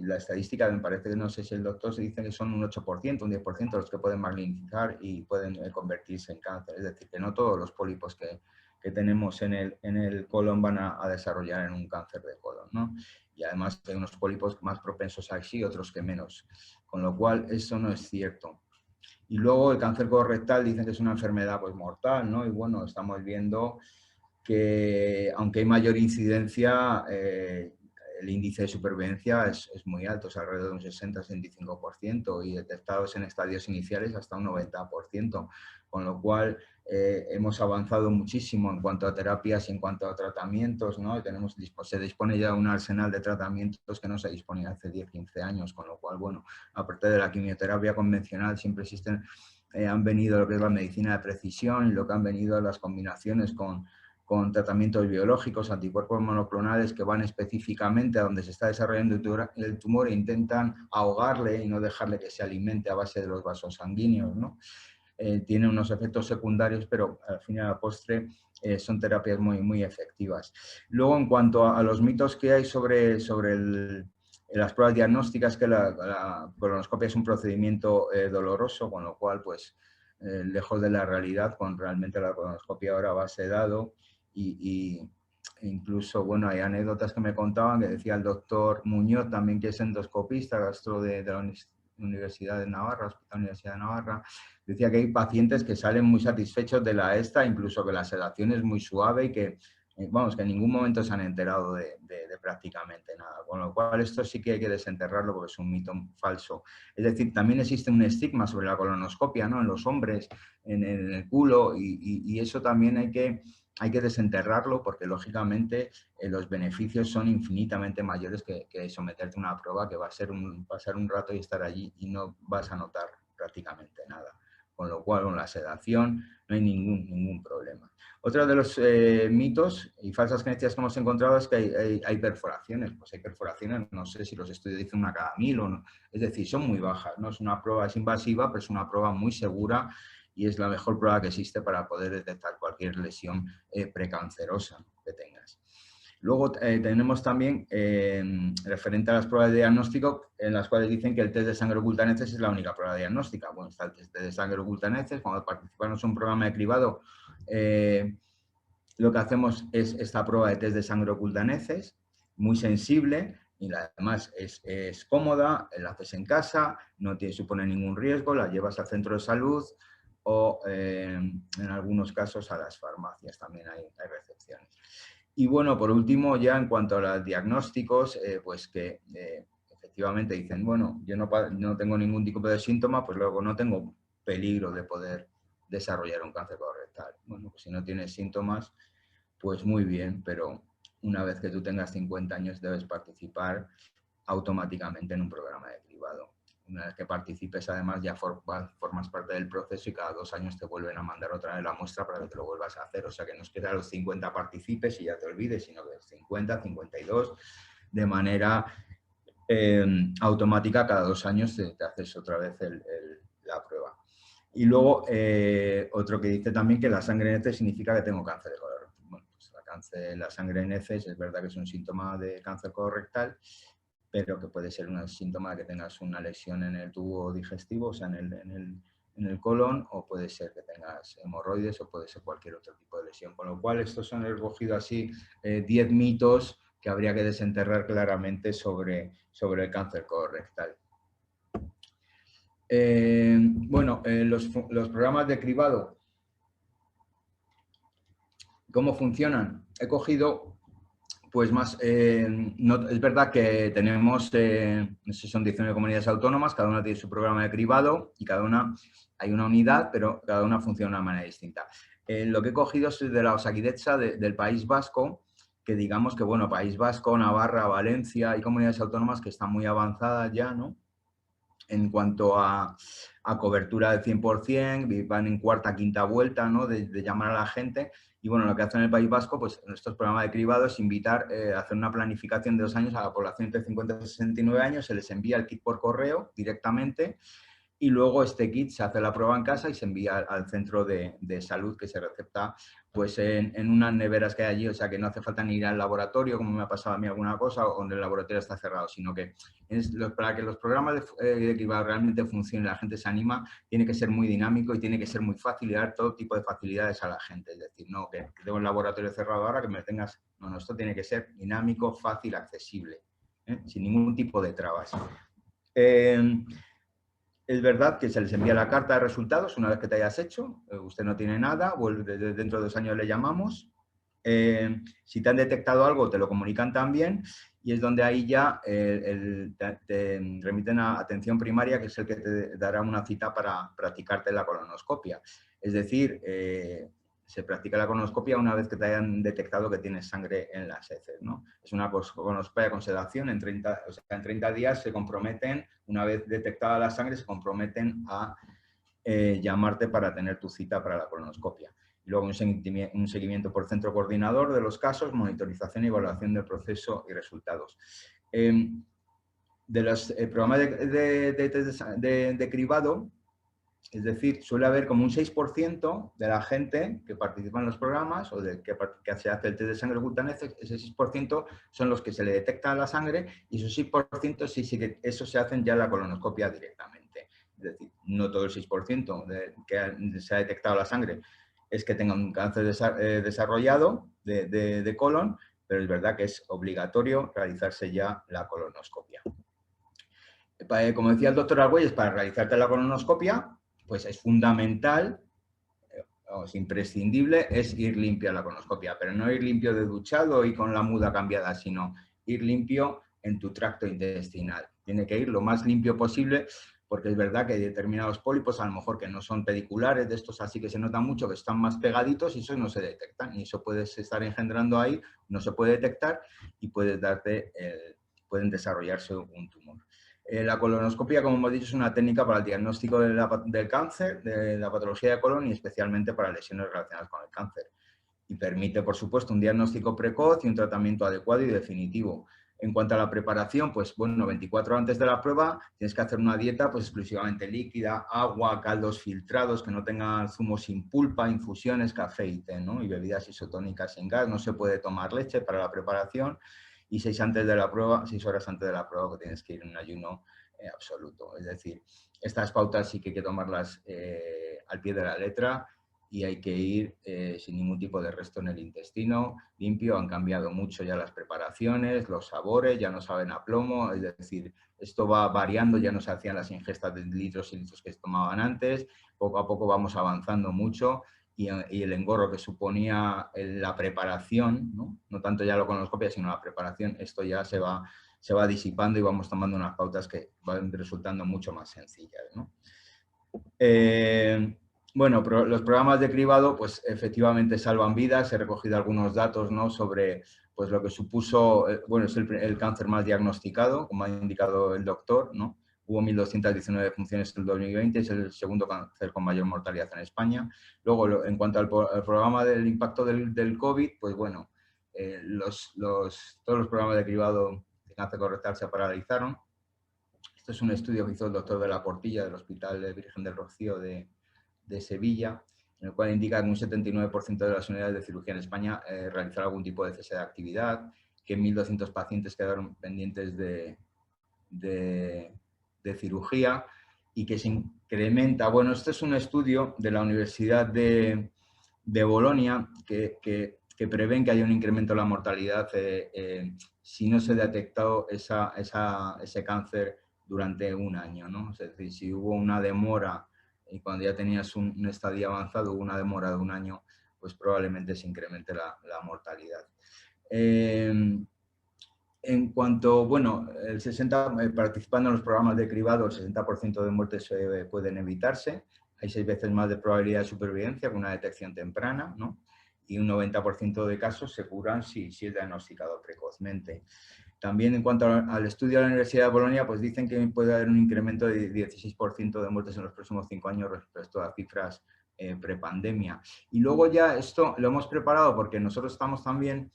la estadística, me parece que no sé si el doctor se dice que son un 8%, un 10% los que pueden malignizar y pueden convertirse en cáncer. Es decir, que no todos los pólipos que tenemos en el colon van a desarrollar en un cáncer de colon, ¿no? Y además hay unos pólipos más propensos a sí, otros que menos. Con lo cual, eso no es cierto. Y luego el cáncer colorectal dicen que es una enfermedad pues mortal, ¿no? Y bueno, estamos viendo que aunque hay mayor incidencia, el índice de supervivencia es muy alto, es alrededor de un 60-65% y detectados en estadios iniciales hasta un 90%, con lo cual hemos avanzado muchísimo en cuanto a terapias y en cuanto a tratamientos, ¿no? Y se dispone ya de un arsenal de tratamientos que no se disponía hace 10-15 años, con lo cual, bueno, aparte de la quimioterapia convencional, siempre existen, han venido lo que es la medicina de precisión y lo que han venido las combinaciones con tratamientos biológicos, anticuerpos monoclonales que van específicamente a donde se está desarrollando el tumor e intentan ahogarle y no dejarle que se alimente a base de los vasos sanguíneos, ¿no? Tiene unos efectos secundarios, pero al fin y a la postre son terapias muy, muy efectivas. Luego, en cuanto a los mitos que hay sobre las pruebas diagnósticas, que la colonoscopia es un procedimiento doloroso, con lo cual, pues, lejos de la realidad, con realmente la colonoscopia ahora base de dado y incluso, bueno, hay anécdotas que me contaban que decía el doctor Muñoz, también que es endoscopista, gastro de la Universidad de Navarra, Hospital Universidad de Navarra, decía que hay pacientes que salen muy satisfechos de la ESTA, incluso que la sedación es muy suave y que, vamos, que en ningún momento se han enterado de prácticamente nada. Con lo cual, esto sí que hay que desenterrarlo porque es un mito falso. Es decir, también existe un estigma sobre la colonoscopia, ¿no? En los hombres, en el culo, y eso también hay que desenterrarlo porque, lógicamente, los beneficios son infinitamente mayores que someterte a una prueba que va a ser pasar un rato y estar allí y no vas a notar prácticamente nada. Con lo cual, con la sedación no hay ningún problema. Otro de los mitos y falsas creencias que hemos encontrado es que hay perforaciones. Pues hay perforaciones, no sé si los estudios dicen una cada 1000 o no. Es decir, son muy bajas. No es una prueba, es invasiva, pero es una prueba muy segura y es la mejor prueba que existe para poder detectar cualquier lesión precancerosa que tengas. Luego tenemos también, referente a las pruebas de diagnóstico, en las cuales dicen que el test de sangre oculta en heces es la única prueba diagnóstica. Bueno, está el test de sangre oculta en heces. Cuando participamos en un programa de cribado, lo que hacemos es esta prueba de test de sangre oculta en heces, muy sensible, y además es cómoda, la haces en casa, no te supone ningún riesgo, la llevas al centro de salud o en algunos casos a las farmacias también hay recepciones. Y bueno, por último, ya en cuanto a los diagnósticos, pues que efectivamente dicen, bueno, yo no tengo ningún tipo de síntoma, pues luego no tengo peligro de poder desarrollar un cáncer colorectal. Bueno, pues si no tienes síntomas, pues muy bien, pero una vez que tú tengas 50 años debes participar automáticamente en un programa de cribado. Una vez que participes, además, ya formas parte del proceso y cada 2 años te vuelven a mandar otra vez la muestra para que te lo vuelvas a hacer. O sea, que no es que a los 50 participes y ya te olvides, sino que 50, 52, de manera automática, cada 2 años te haces otra vez la prueba. Y luego, otro que dice también que la sangre en heces significa que tengo cáncer de colorectal. Bueno, pues la sangre en heces es verdad que es un síntoma de cáncer colorectal, pero que puede ser un síntoma de que tengas una lesión en el tubo digestivo, o sea, en el colon, o puede ser que tengas hemorroides, o puede ser cualquier otro tipo de lesión. Con lo cual, estos son recogidos así 10 mitos que habría que desenterrar claramente sobre el cáncer colorectal. Los programas de cribado, ¿cómo funcionan? He cogido, pues más, es verdad que tenemos, no sé si son 19 comunidades autónomas, cada una tiene su programa de cribado y cada una, hay una unidad, pero cada una funciona de una manera distinta. Lo que he cogido es de la Osakidetza del País Vasco, que digamos que, bueno, País Vasco, Navarra, Valencia, hay comunidades autónomas que están muy avanzadas ya, ¿no? En cuanto a cobertura del 100%, van en cuarta, quinta vuelta, ¿no? de llamar a la gente. Y bueno, lo que hacen en el País Vasco, pues en estos programas de cribado es invitar a hacer una planificación de 2 años a la población entre 50 y 69 años, se les envía el kit por correo directamente y luego este kit se hace la prueba en casa y se envía al centro de salud que se recepta pues en unas neveras que hay allí, o sea que no hace falta ni ir al laboratorio, como me ha pasado a mí alguna cosa, o donde el laboratorio está cerrado, sino que para que los programas de cribado realmente funcionen y la gente se anima, tiene que ser muy dinámico y tiene que ser muy fácil y dar todo tipo de facilidades a la gente. Es decir, no que tengo el laboratorio cerrado ahora, que me tengas... No, esto tiene que ser dinámico, fácil, accesible, sin ningún tipo de trabas. Es verdad que se les envía la carta de resultados una vez que te hayas hecho, usted no tiene nada, dentro de 2 años le llamamos. Si te han detectado algo, te lo comunican también y es donde ahí ya te remiten a atención primaria, que es el que te dará una cita para practicarte la colonoscopia. Es decir, se practica la colonoscopia una vez que te hayan detectado que tienes sangre en las heces, ¿no? Es una colonoscopia con sedación, en 30 días se comprometen, una vez detectada la sangre, se comprometen a llamarte para tener tu cita para la colonoscopia. Y luego un seguimiento por centro coordinador de los casos, monitorización y evaluación del proceso y resultados. De los programas de cribado, es decir, suele haber como un 6% de la gente que participa en los programas o que se hace el test de sangre oculta en heces, ese 6% son los que se le detecta la sangre y esos 6% sí que eso se hacen ya en la colonoscopia directamente. Es decir, no todo el 6% que se ha detectado la sangre es que tenga un cáncer desarrollado de colon, pero es verdad que es obligatorio realizarse ya la colonoscopia. Como decía el doctor Argüelles, para realizarte la colonoscopia, pues es fundamental, o es imprescindible, es ir limpio a la colonoscopia, pero no ir limpio de duchado y con la muda cambiada, sino ir limpio en tu tracto intestinal. Tiene que ir lo más limpio posible, porque es verdad que hay determinados pólipos, a lo mejor que no son pediculares, de estos así que se nota mucho, que están más pegaditos y eso no se detectan. Y eso puedes estar engendrando ahí, no se puede detectar y pueden desarrollarse un tumor. La colonoscopia, como hemos dicho, es una técnica para el diagnóstico del cáncer, de la patología de colon y especialmente para lesiones relacionadas con el cáncer. Y permite, por supuesto, un diagnóstico precoz y un tratamiento adecuado y definitivo. En cuanto a la preparación, pues bueno, 24 horas antes de la prueba tienes que hacer una dieta pues exclusivamente líquida, agua, caldos filtrados, que no tengan zumos sin pulpa, infusiones, café y té, ¿no? Y bebidas isotónicas sin gas. No se puede tomar leche para la preparación y 6 horas antes de la prueba que tienes que ir en un ayuno absoluto. Es decir, estas pautas sí que hay que tomarlas al pie de la letra y hay que ir sin ningún tipo de resto en el intestino, limpio. Han cambiado mucho ya las preparaciones, los sabores, ya no saben a plomo, es decir, esto va variando, ya no se hacían las ingestas de litros y litros que se tomaban antes, poco a poco vamos avanzando mucho y el engorro que suponía la preparación, no tanto ya la colonoscopia, sino la preparación, esto ya se va disipando y vamos tomando unas pautas que van resultando mucho más sencillas, ¿no? Bueno, los programas de cribado, pues efectivamente salvan vidas. He recogido algunos datos, ¿no?, sobre pues, lo que supuso, bueno, es el cáncer más diagnosticado, como ha indicado el doctor, ¿no? Hubo 1.219 defunciones en el 2020, es el segundo cáncer con mayor mortalidad en España. Luego, en cuanto al programa del impacto del COVID, pues bueno, todos los programas de cribado de cáncer colorectal se paralizaron. Esto es un estudio que hizo el doctor de la Portilla del Hospital Virgen del Rocío de Sevilla, en el cual indica que un 79% de las unidades de cirugía en España realizaron algún tipo de cese de actividad, que 1.200 pacientes quedaron pendientes de cirugía y que se incrementa. Bueno, este es un estudio de la Universidad de Bolonia que prevén que haya un incremento de la mortalidad si no se ha detectado ese cáncer durante un año, ¿no? Es decir, si hubo una demora y cuando ya tenías un estadio avanzado, hubo una demora de un año, pues probablemente se incremente la mortalidad. En cuanto, bueno, participando en los programas de cribado, el 60% de muertes pueden evitarse. Hay 6 veces más de probabilidad de supervivencia con una detección temprana, ¿no? Y un 90% de casos se curan si es diagnosticado precozmente. También en cuanto al estudio de la Universidad de Bolonia, pues dicen que puede haber un incremento de 16% de muertes en los próximos 5 años respecto a cifras prepandemia. Y luego ya esto lo hemos preparado porque nosotros estamos también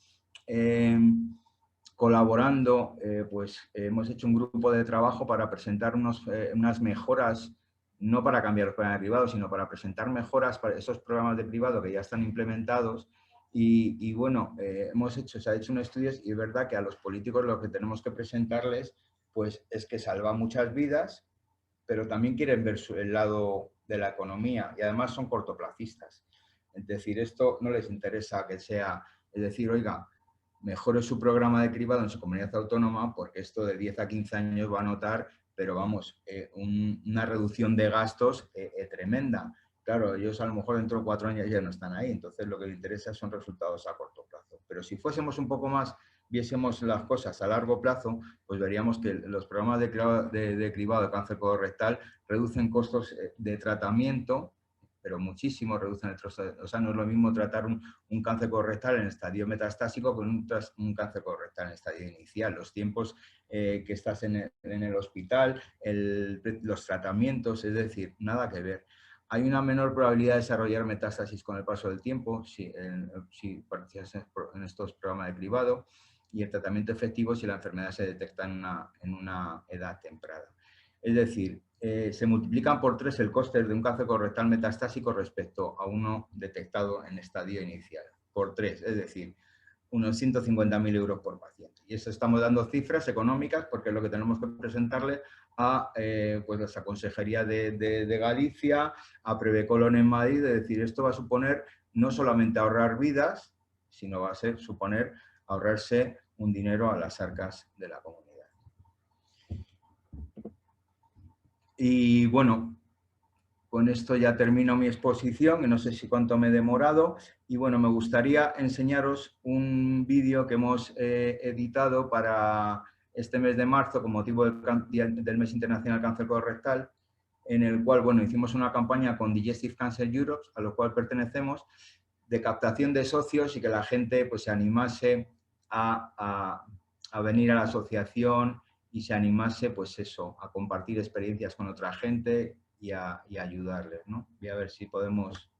colaborando, pues hemos hecho un grupo de trabajo para presentar unas mejoras, no para cambiar los programas de cribado, sino para presentar mejoras para esos programas de cribado que ya están implementados. Y bueno, se ha hecho un estudio y es verdad que a los políticos lo que tenemos que presentarles pues, es que salva muchas vidas, pero también quieren ver el lado de la economía y además son cortoplacistas. Es decir, esto no les interesa que sea, es decir, oiga, mejore su programa de cribado en su comunidad autónoma porque esto de 10 a 15 años va a notar, pero vamos, una reducción de gastos tremenda. Claro, ellos a lo mejor dentro de 4 años ya no están ahí, entonces lo que les interesa son resultados a corto plazo. Pero si fuésemos un poco más, viésemos las cosas a largo plazo, pues veríamos que los programas de cribado de cáncer colorectal reducen costos de tratamiento, pero muchísimo reducen el trozo. O sea, no es lo mismo tratar un cáncer colorectal en estadio metastásico con un cáncer colorectal en estadio inicial. Los tiempos que estás en el hospital, los tratamientos, es decir, nada que ver. Hay una menor probabilidad de desarrollar metástasis con el paso del tiempo si participas en estos programas de cribado y el tratamiento efectivo si la enfermedad se detecta en una edad temprana. Es decir, se multiplican por 3 el coste de un cáncer colorectal metastásico respecto a uno detectado en estadio inicial. Por 3, es decir, unos 150.000 euros por paciente. Y eso estamos dando cifras económicas porque es lo que tenemos que presentarle a pues la Consejería de Galicia, a Prevecolon en Madrid, de decir, esto va a suponer no solamente ahorrar vidas, sino va a suponer ahorrarse un dinero a las arcas de la comunidad. Y bueno, con esto ya termino mi exposición, que no sé si cuánto me he demorado. Y bueno, me gustaría enseñaros un vídeo que hemos editado para este mes de marzo con motivo del Mes Internacional del Cáncer Colorectal, en el cual, bueno, hicimos una campaña con Digestive Cancer Europe, a lo cual pertenecemos, de captación de socios y que la gente pues se animase a venir a la asociación y se animase, pues eso, a compartir experiencias con otra gente y a ayudarles, ¿no? Voy a ver si podemos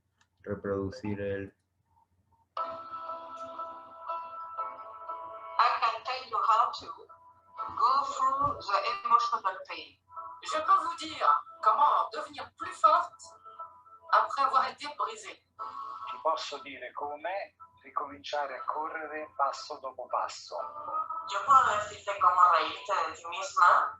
reproducir el... I can tell you how to go through the emotional pain. Je peux vous dire comment devenir plus forte après avoir été brisée. Ti posso dire come ricominciare a correre passo dopo passo. Yo puedo decirte cómo reírte de ti misma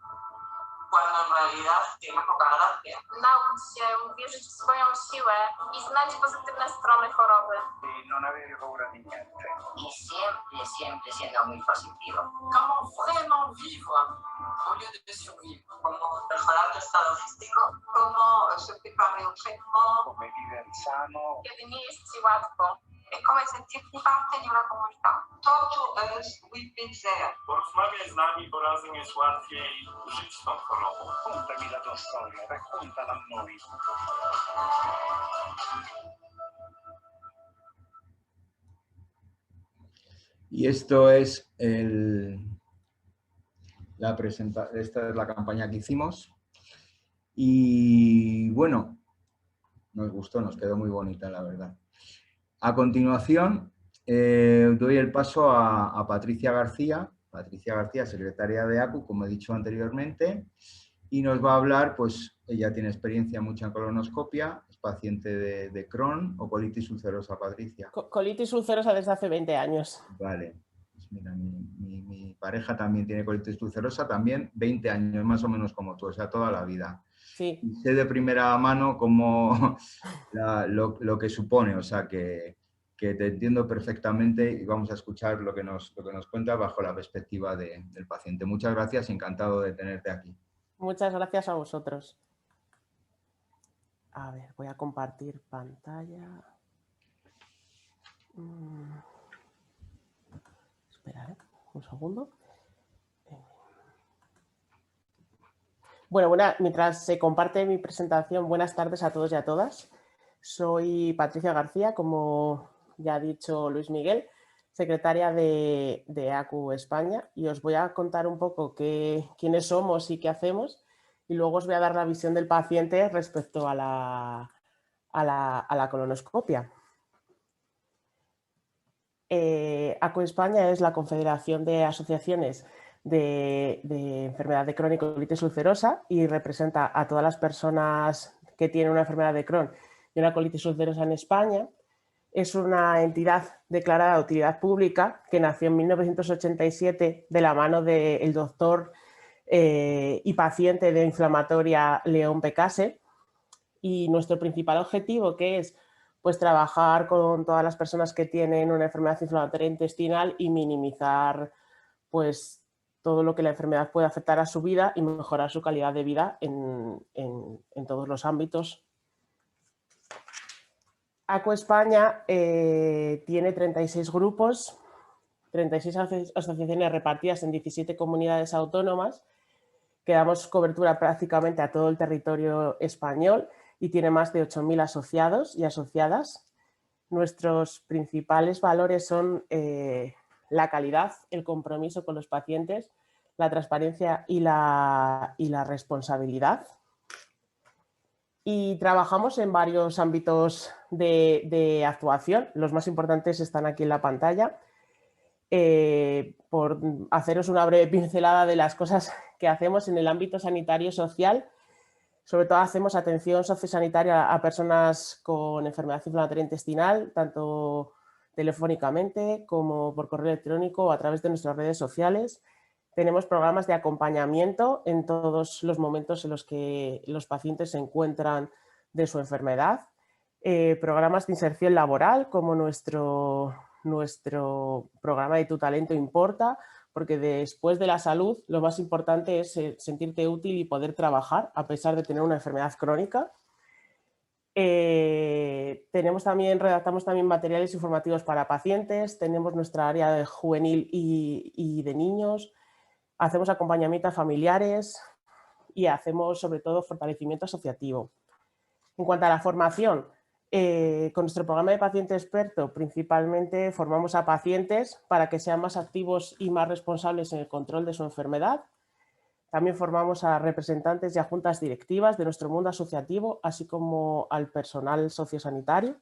cuando en realidad tiene poca gracia. Nauczyć się wierzyć w swoją siłę i znać pozytywne strony choroby. Di non avere paura di niente. Y siempre, siempre siendo muy positivo. Comment vraiment vivre au lieu de survivre. Cómo mejorar tu estado físico, cómo se prepare un traitement. Come vivere sano. Kiedy nie jest ci łatwo. Cómo sentirte parte de una comunidad. Talk to us, we've been there. Porozmawiaj z nami, bo razem jest łatwiej żyć z tą chorobą. Contami la tua storia, raccontala a noi. Y esto es esta es la campaña que hicimos. Y bueno, nos gustó, nos quedó muy bonita, la verdad. A continuación, doy el paso a Patricia García. Patricia García, secretaria de ACU, como he dicho anteriormente, y nos va a hablar, pues ella tiene experiencia mucha en colonoscopia, es paciente de Crohn o colitis ulcerosa, Patricia. Colitis ulcerosa desde hace 20 años. Vale, pues mira, mi pareja también tiene colitis ulcerosa, también 20 años, más o menos como tú, o sea, toda la vida. Sí. Y sé de primera mano como lo que supone, o sea, que te entiendo perfectamente y vamos a escuchar lo que nos cuenta bajo la perspectiva del paciente. Muchas gracias, encantado de tenerte aquí. Muchas gracias a vosotros. A ver, voy a compartir pantalla. Espera, un segundo. Bueno, mientras se comparte mi presentación, buenas tardes a todos y a todas. Soy Patricia García, como ya ha dicho Luis Miguel, secretaria de ACU España, y os voy a contar un poco quiénes somos y qué hacemos, y luego os voy a dar la visión del paciente respecto a la colonoscopia. ACU España es la Confederación de Asociaciones de enfermedad de Crohn y colitis ulcerosa y representa a todas las personas que tienen una enfermedad de Crohn y una colitis ulcerosa en España. Es una entidad declarada de utilidad pública que nació en 1987 de la mano del doctor y paciente de inflamatoria León Pecase, y nuestro principal objetivo, que es pues trabajar con todas las personas que tienen una enfermedad inflamatoria intestinal y minimizar pues todo lo que la enfermedad puede afectar a su vida y mejorar su calidad de vida en todos los ámbitos. ACU España tiene 36 grupos, 36 asociaciones repartidas en 17 comunidades autónomas, que damos cobertura prácticamente a todo el territorio español y tiene más de 8.000 asociados y asociadas. Nuestros principales valores son la calidad, el compromiso con los pacientes, la transparencia y la responsabilidad. Y trabajamos en varios ámbitos de actuación. Los más importantes están aquí en la pantalla. Por haceros una breve pincelada de las cosas que hacemos en el ámbito sanitario social, sobre todo hacemos atención sociosanitaria a personas con enfermedad inflamatoria intestinal, tanto telefónicamente como por correo electrónico o a través de nuestras redes sociales. Tenemos programas de acompañamiento en todos los momentos en los que los pacientes se encuentran de su enfermedad. Programas de inserción laboral como nuestro programa de Tu Talento Importa, porque después de la salud lo más importante es sentirte útil y poder trabajar a pesar de tener una enfermedad crónica. Redactamos también materiales informativos para pacientes, tenemos nuestra área de juvenil y de niños, hacemos acompañamiento a familiares y hacemos sobre todo fortalecimiento asociativo. En cuanto a la formación, con nuestro programa de paciente experto principalmente formamos a pacientes para que sean más activos y más responsables en el control de su enfermedad. También formamos a representantes y a juntas directivas de nuestro mundo asociativo, así como al personal sociosanitario.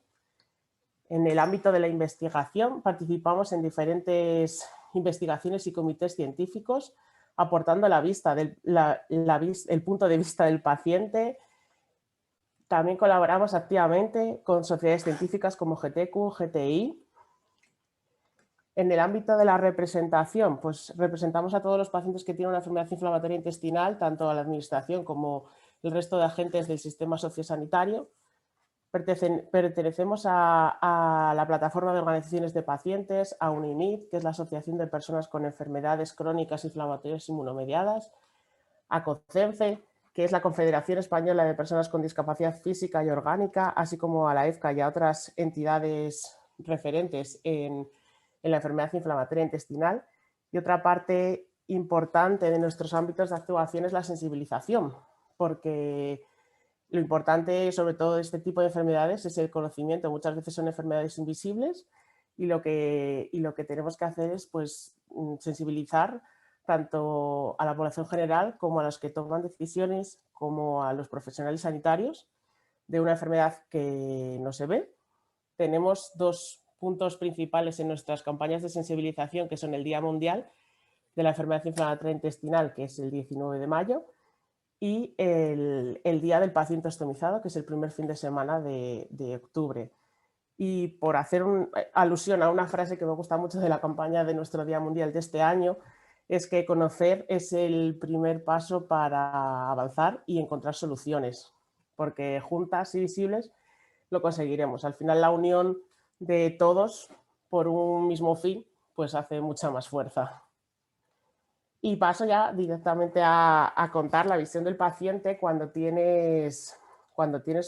En el ámbito de la investigación participamos en diferentes investigaciones y comités científicos, aportando el punto de vista del paciente. También colaboramos activamente con sociedades científicas como GTQ, GTI. En el ámbito de la representación, pues representamos a todos los pacientes que tienen una enfermedad inflamatoria intestinal, tanto a la administración como el resto de agentes del sistema sociosanitario. Pertenecemos a la plataforma de organizaciones de pacientes, a UNINIT, que es la Asociación de Personas con Enfermedades Crónicas Inflamatorias Inmunomediadas, a CONCENFE, que es la Confederación Española de Personas con Discapacidad Física y Orgánica, así como a la EFCA y a otras entidades referentes en la enfermedad inflamatoria intestinal. Y otra parte importante de nuestros ámbitos de actuación es la sensibilización, porque lo importante sobre todo de este tipo de enfermedades es el conocimiento. Muchas veces son enfermedades invisibles y lo que tenemos que hacer es pues, sensibilizar tanto a la población general como a los que toman decisiones, como a los profesionales sanitarios de una enfermedad que no se ve. Tenemos dos puntos principales en nuestras campañas de sensibilización, que son el Día Mundial de la Enfermedad Inflamatoria Intestinal, que es el 19 de mayo, y el Día del Paciente Ostomizado, que es el primer fin de semana de octubre. Y por hacer alusión a una frase que me gusta mucho de la campaña de nuestro Día Mundial de este año, es que conocer es el primer paso para avanzar y encontrar soluciones, porque juntas y visibles lo conseguiremos. Al final la unión de todos por un mismo fin pues hace mucha más fuerza. Y paso ya directamente a contar la visión del paciente cuando tienes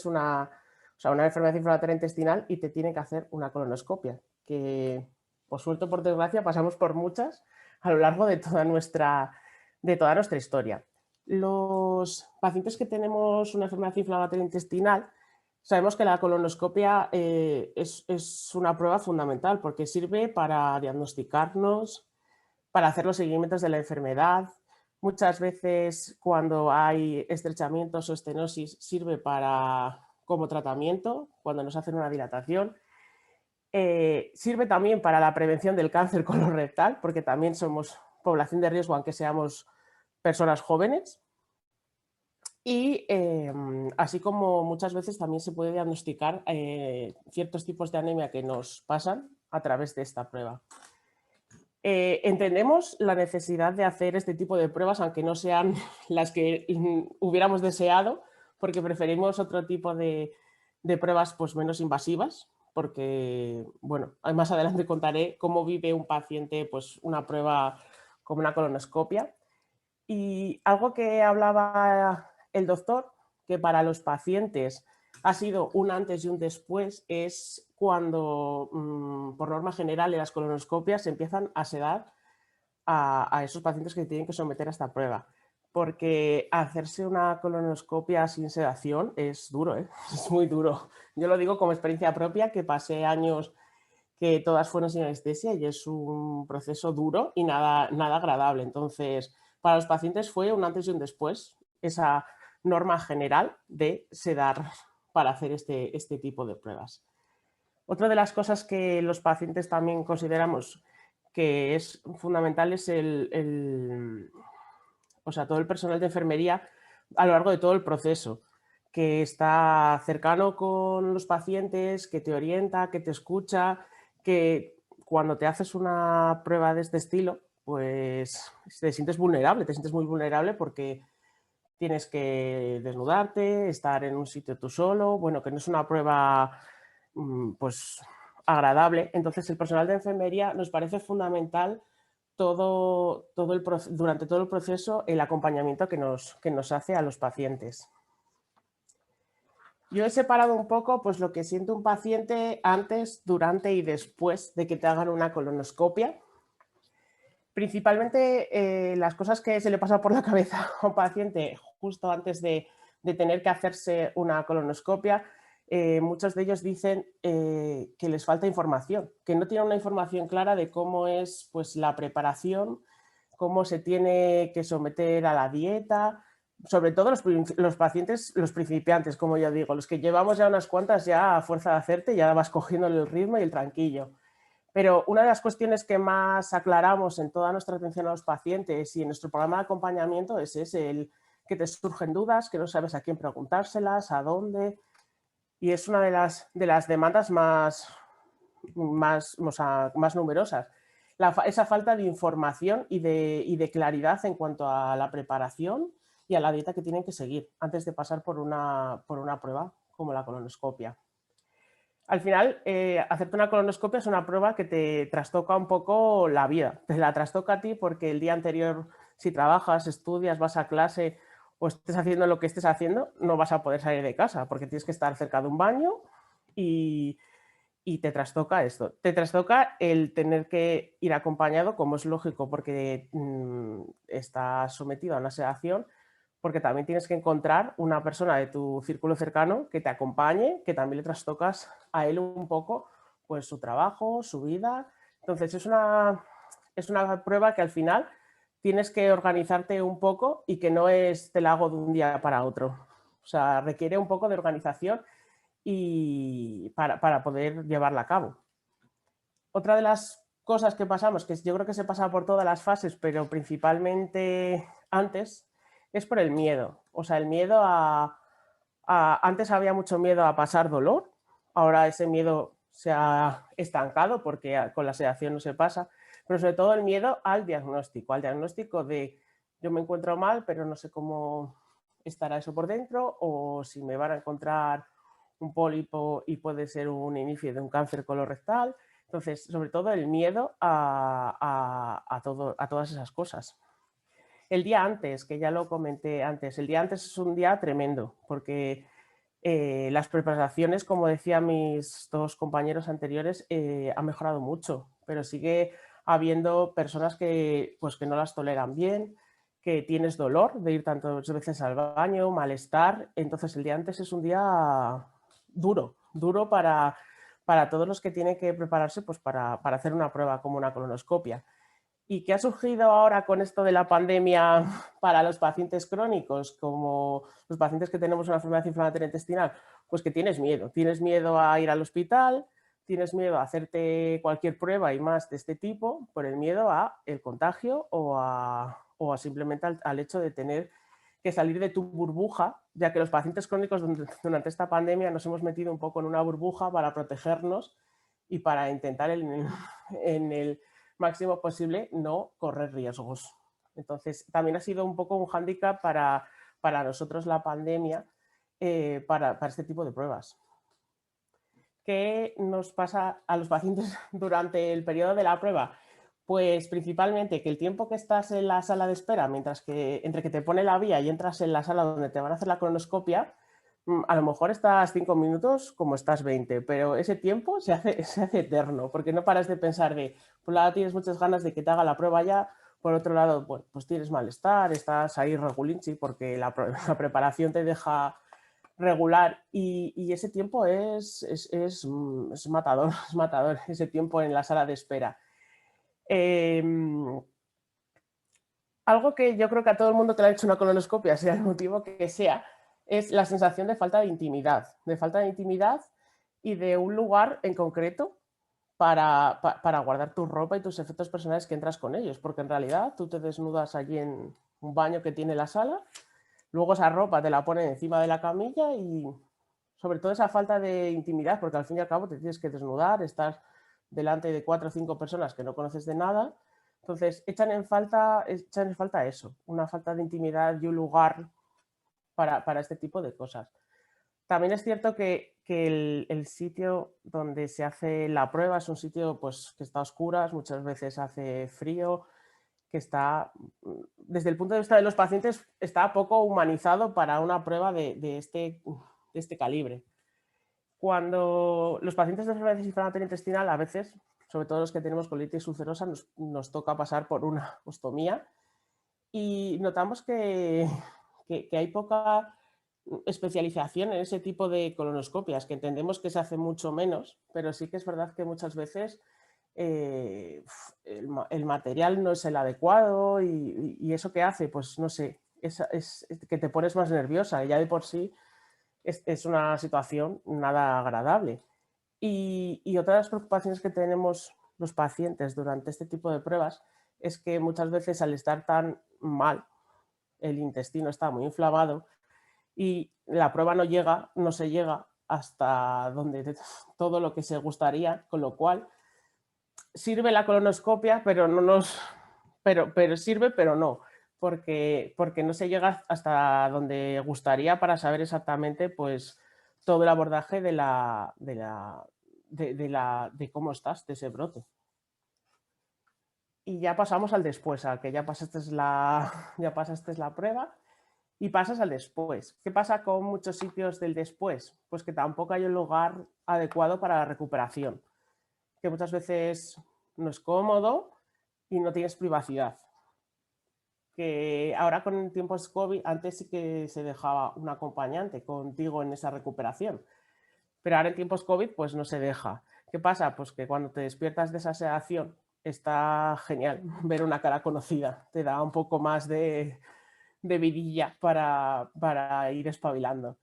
una enfermedad inflamatoria intestinal y te tienen que hacer una colonoscopia, que por suerte o por desgracia pasamos por muchas a lo largo de toda nuestra historia. Los pacientes que tenemos una enfermedad inflamatoria intestinal sabemos que la colonoscopia es una prueba fundamental porque sirve para diagnosticarnos, para hacer los seguimientos de la enfermedad. Muchas veces cuando hay estrechamientos o estenosis sirve como tratamiento cuando nos hacen una dilatación. Sirve también para la prevención del cáncer colorectal, porque también somos población de riesgo, aunque seamos personas jóvenes. Y así como muchas veces también se puede diagnosticar ciertos tipos de anemia que nos pasan a través de esta prueba. Entendemos la necesidad de hacer este tipo de pruebas, aunque no sean las que hubiéramos deseado, porque preferimos otro tipo de pruebas pues, menos invasivas, porque, bueno, más adelante contaré cómo vive un paciente pues, una prueba como una colonoscopia. Y algo que hablaba el doctor, que para los pacientes ha sido un antes y un después, es cuando, por norma general, en las colonoscopias se empiezan a sedar a esos pacientes que tienen que someter a esta prueba. Porque hacerse una colonoscopia sin sedación es duro, ¿eh? Es muy duro. Yo lo digo como experiencia propia, que pasé años que todas fueron sin anestesia y es un proceso duro y nada agradable. Entonces, para los pacientes fue un antes y un después, esa norma general de sedar para hacer este tipo de pruebas. Otra de las cosas que los pacientes también consideramos que es fundamental es todo el personal de enfermería a lo largo de todo el proceso, que está cercano con los pacientes, que te orienta, que te escucha, que cuando te haces una prueba de este estilo, pues te sientes vulnerable, te sientes muy vulnerable porque tienes que desnudarte, estar en un sitio tú solo, bueno, que no es una prueba pues agradable. Entonces el personal de enfermería nos parece fundamental durante todo el proceso el acompañamiento que nos hace a los pacientes. Yo he separado un poco pues, lo que siente un paciente antes, durante y después de que te hagan una colonoscopia. Principalmente las cosas que se le pasa por la cabeza a un paciente justo antes de tener que hacerse una colonoscopia, muchos de ellos dicen que les falta información, que no tienen una información clara de cómo es pues, la preparación, cómo se tiene que someter a la dieta, sobre todo los pacientes, los principiantes, como yo digo, los que llevamos ya unas cuantas ya a fuerza de hacerte, ya vas cogiendo el ritmo y el tranquillo. Pero una de las cuestiones que más aclaramos en toda nuestra atención a los pacientes y en nuestro programa de acompañamiento es el que te surgen dudas, que no sabes a quién preguntárselas, a dónde, y es una de las demandas más numerosas. Esa falta de información y de claridad en cuanto a la preparación y a la dieta que tienen que seguir antes de pasar por una prueba como la colonoscopia. Al final, hacerte una colonoscopia es una prueba que te trastoca un poco la vida. Te la trastoca a ti porque el día anterior, si trabajas, estudias, vas a clase o estés haciendo lo que estés haciendo, no vas a poder salir de casa porque tienes que estar cerca de un baño y te trastoca esto. Te trastoca el tener que ir acompañado, como es lógico, porque estás sometido a una sedación, porque también tienes que encontrar una persona de tu círculo cercano que te acompañe, que también le trastocas a él un poco pues, su trabajo, su vida. Entonces es una prueba que al final tienes que organizarte un poco y que no es te la hago de un día para otro. O sea, requiere un poco de organización y para poder llevarla a cabo. Otra de las cosas que pasamos, que yo creo que se pasa por todas las fases, pero principalmente antes, es por el miedo. O sea, el miedo antes había mucho miedo a pasar dolor, ahora ese miedo se ha estancado porque con la sedación no se pasa, pero sobre todo el miedo al diagnóstico de yo me encuentro mal, pero no sé cómo estará eso por dentro o si me van a encontrar un pólipo y puede ser un inicio de un cáncer colorectal. Entonces, sobre todo el miedo a todas esas cosas. El día antes, que ya lo comenté antes, el día antes es un día tremendo porque las preparaciones, como decían mis dos compañeros anteriores, han mejorado mucho, pero sigue habiendo personas que no las toleran bien, que tienes dolor de ir tantas veces al baño, malestar. Entonces el día antes es un día duro para todos los que tienen que prepararse pues, para hacer una prueba como una colonoscopia. ¿Y qué ha surgido ahora con esto de la pandemia para los pacientes crónicos, como los pacientes que tenemos una enfermedad inflamatoria intestinal? Pues que tienes miedo a ir al hospital, tienes miedo a hacerte cualquier prueba y más de este tipo por el miedo al contagio o a simplemente al hecho de tener que salir de tu burbuja, ya que los pacientes crónicos durante esta pandemia nos hemos metido un poco en una burbuja para protegernos y para intentar en el máximo posible no correr riesgos. Entonces, también ha sido un poco un hándicap para nosotros la pandemia para este tipo de pruebas. ¿Qué nos pasa a los pacientes durante el periodo de la prueba? Pues principalmente que el tiempo que estás en la sala de espera, entre que te pone la vía y entras en la sala donde te van a hacer la colonoscopia, a lo mejor estás 5 minutos como estás 20, pero ese tiempo se hace eterno, porque no paras de pensar por un lado tienes muchas ganas de que te haga la prueba ya, por otro lado pues tienes malestar, estás ahí regulinchi porque la preparación te deja regular y ese tiempo es matador, ese tiempo en la sala de espera. Algo que yo creo que a todo el mundo que le ha hecho una colonoscopia, sea el motivo que sea, es la sensación de falta de intimidad y de un lugar en concreto para guardar tu ropa y tus efectos personales que entras con ellos, porque en realidad tú te desnudas allí en un baño que tiene la sala, luego esa ropa te la ponen encima de la camilla y sobre todo esa falta de intimidad, porque al fin y al cabo te tienes que desnudar, estás delante de 4 o 5 personas que no conoces de nada, entonces echan en falta eso, una falta de intimidad y un lugar para este tipo de cosas. También es cierto que el sitio donde se hace la prueba es un sitio pues, que está a oscuras, muchas veces hace frío, que está, desde el punto de vista de los pacientes, está poco humanizado para una prueba de este calibre. Cuando los pacientes de enfermedad inflamatoria intestinal, a veces, sobre todo los que tenemos colitis ulcerosa, nos toca pasar por una ostomía y notamos que hay poca especialización en ese tipo de colonoscopias, que entendemos que se hace mucho menos, pero sí que es verdad que muchas veces el material no es el adecuado y eso que hace, pues no sé, es que te pones más nerviosa, ya de por sí es una situación nada agradable. Y otra de las preocupaciones que tenemos los pacientes durante este tipo de pruebas es que muchas veces al estar tan mal, el intestino está muy inflamado y la prueba no se llega hasta donde todo lo que se gustaría, con lo cual sirve la colonoscopia, pero sirve, pero no, porque no se llega hasta donde gustaría para saber exactamente pues todo el abordaje de cómo estás, de ese brote. Y ya pasamos al después, a que ya pasaste la prueba y pasas al después. ¿Qué pasa con muchos sitios del después? Pues que tampoco hay un lugar adecuado para la recuperación, que muchas veces no es cómodo y no tienes privacidad. Que ahora con tiempos COVID, antes sí que se dejaba un acompañante contigo en esa recuperación, pero ahora en tiempos COVID pues no se deja. ¿Qué pasa? Pues que cuando te despiertas de esa sedación está genial ver una cara conocida, te da un poco más de vidilla para ir espabilando.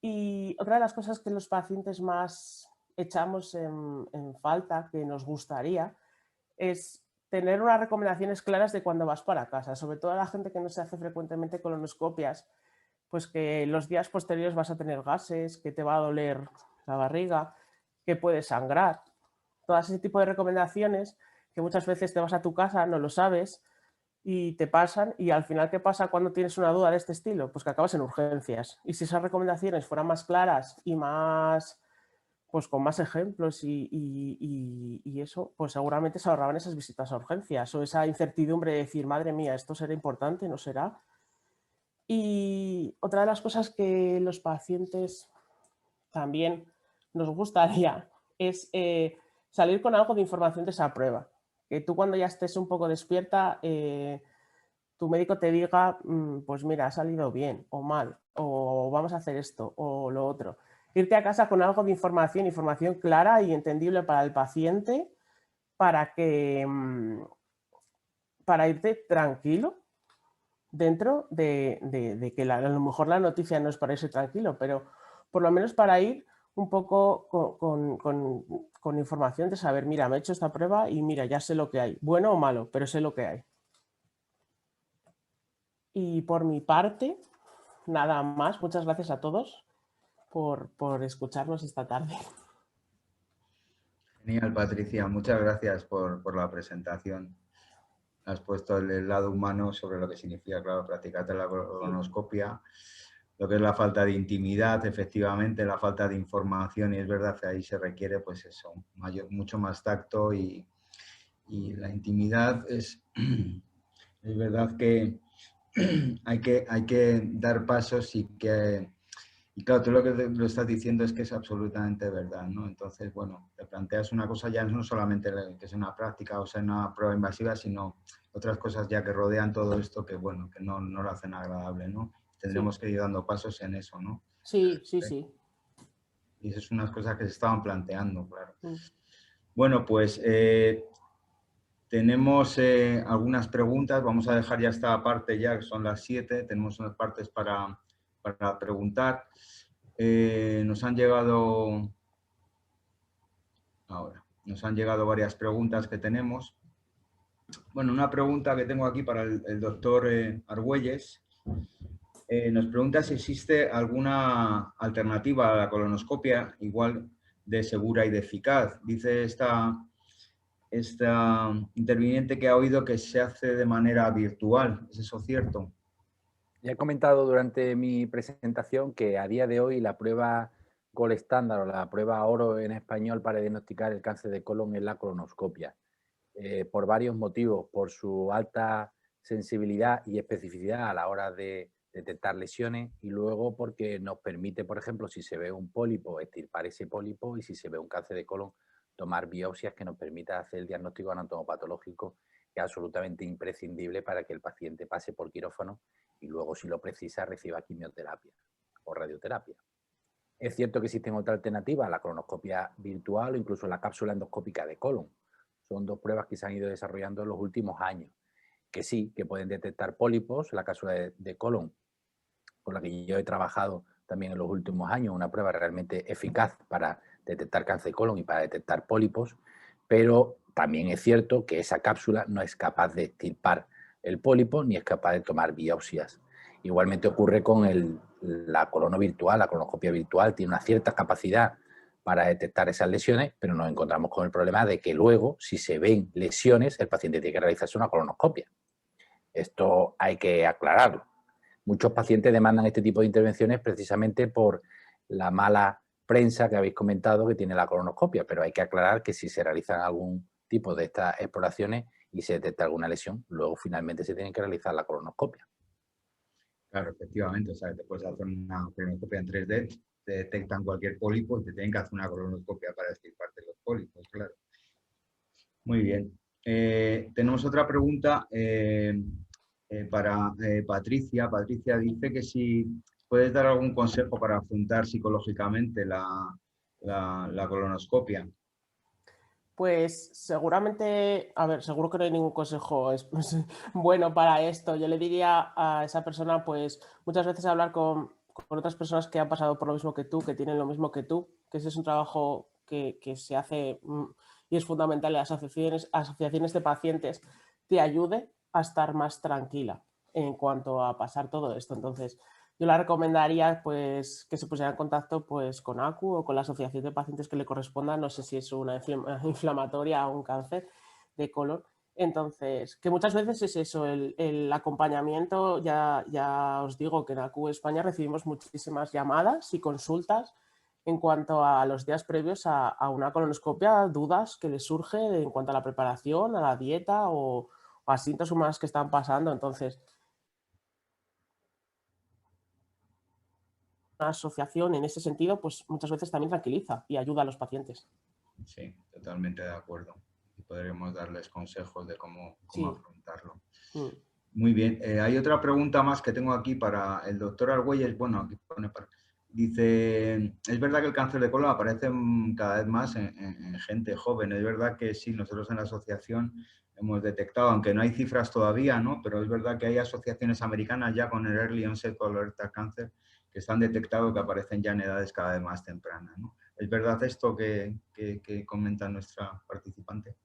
Y otra de las cosas que los pacientes más echamos en falta, que nos gustaría, es tener unas recomendaciones claras de cuando vas para casa, sobre todo a la gente que no se hace frecuentemente colonoscopias, pues que los días posteriores vas a tener gases, que te va a doler la barriga, que puedes sangrar. Todas ese tipo de recomendaciones que muchas veces te vas a tu casa, no lo sabes y te pasan, y al final, ¿qué pasa cuando tienes una duda de este estilo? Pues que acabas en urgencias. Y si esas recomendaciones fueran más claras y más, pues con más ejemplos y eso, pues seguramente se ahorraban esas visitas a urgencias o esa incertidumbre de decir, madre mía, ¿esto será importante? ¿No será? Y otra de las cosas que los pacientes también nos gustaría es salir con algo de información de esa prueba. Que tú cuando ya estés un poco despierta, tu médico te diga, pues mira, ha salido bien o mal, o vamos a hacer esto o lo otro. Irte a casa con algo de información clara y entendible para el paciente, para irte tranquilo dentro de que a lo mejor la noticia no es para irse tranquilo, pero por lo menos para ir un poco con información de saber, mira, me he hecho esta prueba y mira, ya sé lo que hay, bueno o malo, pero sé lo que hay. Y por mi parte, nada más. Muchas gracias a todos por escucharnos esta tarde. Genial, Patricia. Muchas gracias por la presentación. Has puesto el lado humano sobre lo que significa, claro, practicar la colonoscopia, lo que es la falta de intimidad, efectivamente, la falta de información, y es verdad que ahí se requiere, pues eso, mucho más tacto y la intimidad es verdad que hay que dar pasos y claro, tú lo que lo estás diciendo es que es absolutamente verdad, ¿no? Entonces, bueno, te planteas una cosa ya no solamente que sea una práctica o sea una prueba invasiva, sino otras cosas ya que rodean todo esto que, bueno, que no lo hacen agradable, ¿no? Tendremos que ir dando pasos en eso, ¿no? Sí. Y esas son unas cosas que se estaban planteando, claro. Bueno, pues tenemos algunas preguntas. Vamos a dejar ya esta parte ya, que son las 7. Tenemos unas partes para preguntar. Nos han llegado varias preguntas que tenemos. Bueno, una pregunta que tengo aquí para el doctor Argüelles. Nos pregunta si existe alguna alternativa a la colonoscopia igual de segura y de eficaz. Dice esta interviniente que ha oído que se hace de manera virtual. ¿Es eso cierto? Ya he comentado durante mi presentación que a día de hoy la prueba Gold estándar o la prueba oro en español para diagnosticar el cáncer de colon es la colonoscopia. por varios motivos, por su alta sensibilidad y especificidad a la hora de detectar lesiones, y luego porque nos permite, por ejemplo, si se ve un pólipo, extirpar ese pólipo, y si se ve un cáncer de colon, tomar biopsias que nos permita hacer el diagnóstico anatomopatológico, que es absolutamente imprescindible para que el paciente pase por quirófano y luego, si lo precisa, reciba quimioterapia o radioterapia. Es cierto que existen otras alternativas, la colonoscopia virtual o incluso la cápsula endoscópica de colon. Son dos pruebas que se han ido desarrollando en los últimos años, que sí, que pueden detectar pólipos. La cápsula de colon, con la que yo he trabajado también en los últimos años, una prueba realmente eficaz para detectar cáncer de colon y para detectar pólipos, pero también es cierto que esa cápsula no es capaz de extirpar el pólipo ni es capaz de tomar biopsias. Igualmente ocurre con la colono virtual. La colonoscopia virtual tiene una cierta capacidad para detectar esas lesiones, pero nos encontramos con el problema de que luego, si se ven lesiones, el paciente tiene que realizarse una colonoscopia. Esto hay que aclararlo. Muchos pacientes demandan este tipo de intervenciones precisamente por la mala prensa que habéis comentado que tiene la colonoscopia, pero hay que aclarar que si se realizan algún tipo de estas exploraciones y se detecta alguna lesión, luego finalmente se tiene que realizar la colonoscopia. Claro, efectivamente, o sea, te puedes hacer una colonoscopia en 3D, te detectan cualquier pólipo y te tienen que hacer una colonoscopia para extirparte los pólipos, claro. Muy bien. Tenemos otra pregunta para Patricia. Patricia dice que si puedes dar algún consejo para afrontar psicológicamente la colonoscopia. Pues seguramente, a ver, seguro que no hay ningún consejo bueno para esto. Yo le diría a esa persona, pues muchas veces hablar con otras personas que han pasado por lo mismo que tú, que tienen lo mismo que tú, que ese es un trabajo que se hace y es fundamental en las asociaciones de pacientes, te ayude a estar más tranquila en cuanto a pasar todo esto. Entonces, yo la recomendaría pues, que se pusiera en contacto pues, con ACU o con la asociación de pacientes que le corresponda, no sé si es una inflamatoria o un cáncer de colon. Entonces, que muchas veces es eso, el acompañamiento. Ya os digo que en ACU España recibimos muchísimas llamadas y consultas en cuanto a los días previos a una colonoscopia, dudas que les surge en cuanto a la preparación, a la dieta o a síntomas que están pasando. Entonces, una asociación en ese sentido, pues muchas veces también tranquiliza y ayuda a los pacientes. Sí, totalmente de acuerdo. Y podremos darles consejos de cómo Sí. afrontarlo. Muy bien. Hay otra pregunta más que tengo aquí para el doctor Argüelles. Bueno, aquí pone dice, es verdad que el cáncer de colon aparece cada vez más en gente joven. Es verdad que sí, nosotros en la asociación hemos detectado, aunque no hay cifras todavía, ¿no? Pero es verdad que hay asociaciones americanas ya con el Early Onset Colorectal Cancer que están detectados que aparecen ya en edades cada vez más tempranas, ¿no? ¿Es verdad esto que comenta nuestra participante?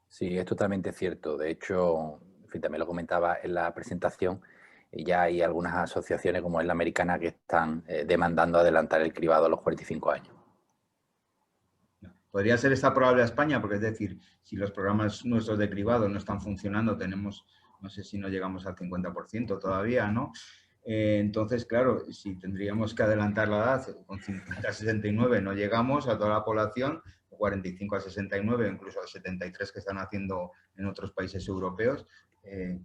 Sí, es totalmente cierto. De hecho, en fin, también lo comentaba en la presentación, ya hay algunas asociaciones como es la americana que están demandando adelantar el cribado a los 45 años. Podría ser extrapolable a España, porque es decir, si los programas nuestros de cribado no están funcionando, tenemos, no sé si no llegamos al 50% todavía, ¿no? Entonces, claro, si tendríamos que adelantar la edad, con 50 a 69 no llegamos a toda la población, 45 a 69, incluso a 73 que están haciendo en otros países europeos,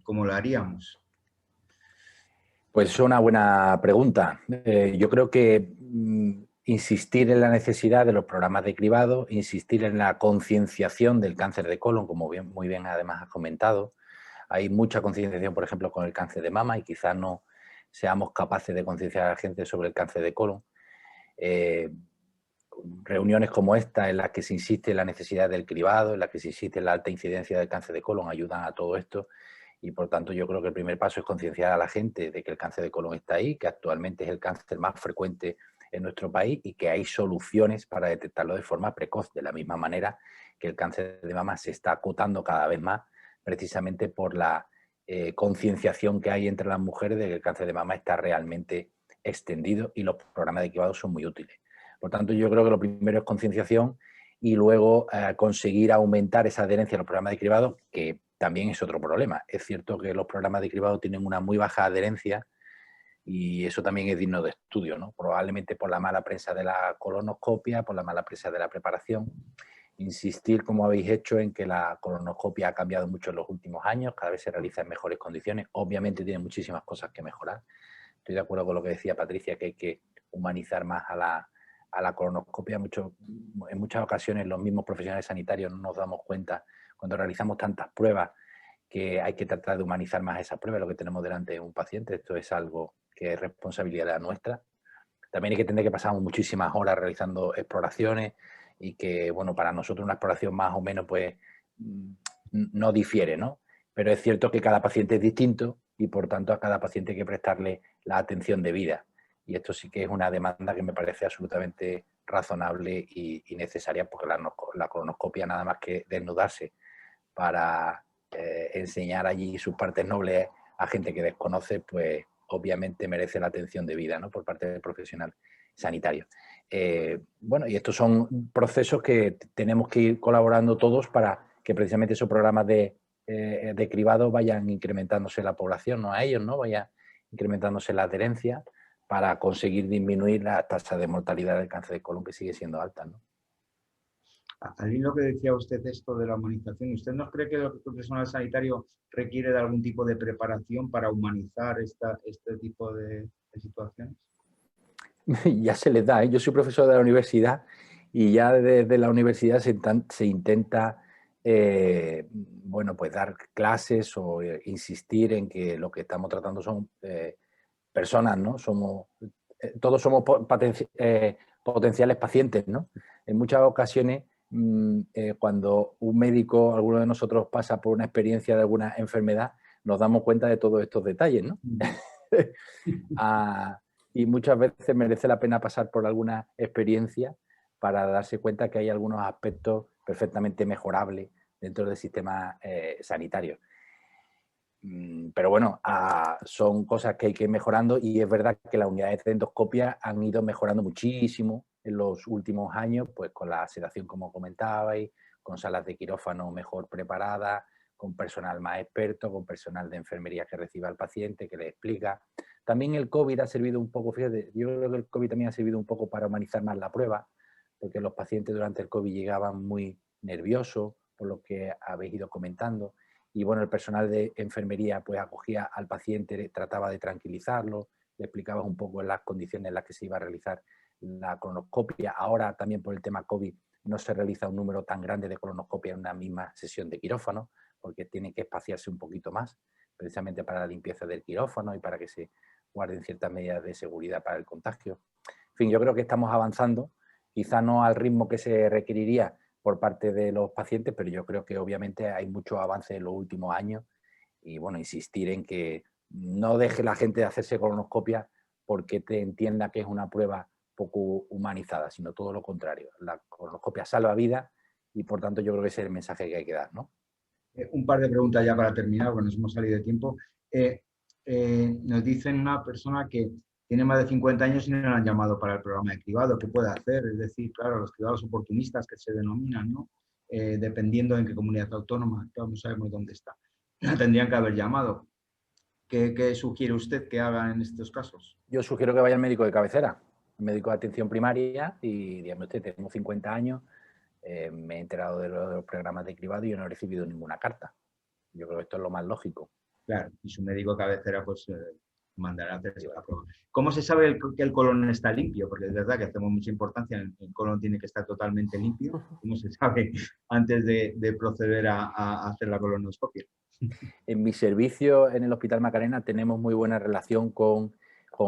¿cómo lo haríamos? Pues es una buena pregunta. Yo creo que insistir en la necesidad de los programas de cribado, insistir en la concienciación del cáncer de colon, como muy bien además has comentado. Hay mucha concienciación, por ejemplo, con el cáncer de mama y quizás no seamos capaces de concienciar a la gente sobre el cáncer de colon. Reuniones como esta, en las que se insiste en la necesidad del cribado, en las que se insiste en la alta incidencia del cáncer de colon, ayudan a todo esto. Y por tanto yo creo que el primer paso es concienciar a la gente de que el cáncer de colon está ahí, que actualmente es el cáncer más frecuente en nuestro país y que hay soluciones para detectarlo de forma precoz, de la misma manera que el cáncer de mama se está acotando cada vez más precisamente por la concienciación que hay entre las mujeres de que el cáncer de mama está realmente extendido y los programas de cribado son muy útiles. Por tanto, yo creo que lo primero es concienciación y luego conseguir aumentar esa adherencia a los programas de cribado, que también es otro problema. Es cierto que los programas de cribado tienen una muy baja adherencia y eso también es digno de estudio, ¿no? Probablemente por la mala prensa de la colonoscopia, por la mala prensa de la preparación. insistir, como habéis hecho, en que la colonoscopia ha cambiado mucho en los últimos años, cada vez se realiza en mejores condiciones. Obviamente tiene muchísimas cosas que mejorar. Estoy de acuerdo con lo que decía Patricia, que hay que humanizar más a la colonoscopia. En muchas ocasiones los mismos profesionales sanitarios no nos damos cuenta, cuando realizamos tantas pruebas, que hay que tratar de humanizar más esa prueba, lo que tenemos delante de un paciente. Esto es algo que es responsabilidad nuestra. También hay que entender que pasamos muchísimas horas realizando exploraciones y que, bueno, para nosotros una exploración más o menos pues no difiere, ¿no? Pero es cierto que cada paciente es distinto y por tanto a cada paciente hay que prestarle la atención debida. Y esto sí que es una demanda que me parece absolutamente razonable y necesaria, porque la colonoscopia, nada más que desnudarse para enseñar allí sus partes nobles a gente que desconoce, pues obviamente merece la atención debida, ¿no? Por parte del profesional sanitario. Bueno, y estos son procesos que tenemos que ir colaborando todos para que precisamente esos programas de cribado vayan incrementándose la población, no a ellos, ¿no? Vaya incrementándose la adherencia para conseguir disminuir la tasa de mortalidad del cáncer de colon, que sigue siendo alta, ¿no? Al hilo que decía usted esto de la humanización, ¿usted no cree que el personal sanitario requiere de algún tipo de preparación para humanizar este tipo de situaciones? Ya se les da, ¿eh? Yo soy profesor de la universidad y ya desde la universidad se intenta bueno, pues dar clases o insistir en que lo que estamos tratando son personas, ¿no? Todos somos potenciales pacientes, ¿no? En muchas ocasiones, cuando un médico, alguno de nosotros pasa por una experiencia de alguna enfermedad, nos damos cuenta de todos estos detalles, ¿no? Y muchas veces merece la pena pasar por alguna experiencia para darse cuenta que hay algunos aspectos perfectamente mejorables dentro del sistema sanitario. Pero bueno, son cosas que hay que ir mejorando, y es verdad que las unidades de endoscopia han ido mejorando muchísimo en los últimos años, pues con la sedación, como comentabais, con salas de quirófano mejor preparadas, con personal más experto, con personal de enfermería que reciba al paciente, que le explica. También el COVID ha servido un poco, fíjate, yo creo que el COVID también ha servido un poco para humanizar más la prueba, porque los pacientes durante el COVID llegaban muy nerviosos, por lo que habéis ido comentando. Y bueno, el personal de enfermería pues acogía al paciente, trataba de tranquilizarlo, le explicaba un poco las condiciones en las que se iba a realizar la colonoscopia. Ahora también por el tema COVID no se realiza un número tan grande de colonoscopia en una misma sesión de quirófano, porque tiene que espaciarse un poquito más, precisamente para la limpieza del quirófano y para que se guarden ciertas medidas de seguridad para el contagio. En fin, yo creo que estamos avanzando, quizá no al ritmo que se requeriría por parte de los pacientes, pero yo creo que obviamente hay mucho avance en los últimos años, y bueno, insistir en que no deje la gente de hacerse colonoscopia porque te entienda que es una prueba poco humanizada, sino todo lo contrario. La colonoscopia salva vidas y por tanto yo creo que ese es el mensaje que hay que dar, ¿no? Un par de preguntas ya para terminar, porque nos hemos salido de tiempo. Nos dicen una persona que tiene más de 50 años y no le han llamado para el programa de cribado. ¿Qué puede hacer? Es decir, claro, los cribados oportunistas que se denominan, ¿no? Dependiendo en qué comunidad autónoma, claro, no sabemos dónde está. Tendrían que haber llamado. ¿Qué sugiere usted que haga en estos casos? Yo sugiero que vaya al médico de cabecera, al médico de atención primaria, y dígame usted, tengo 50 años, me he enterado de los programas de cribado y yo no he recibido ninguna carta. Yo creo que esto es lo más lógico. Claro, y su médico de cabecera pues mandará a hacerse la prueba. ¿Cómo se sabe que el colon está limpio? Porque es verdad que hacemos mucha importancia, el colon tiene que estar totalmente limpio. ¿Cómo se sabe antes de proceder a hacer la colonoscopia? En mi servicio en el Hospital Macarena tenemos muy buena relación con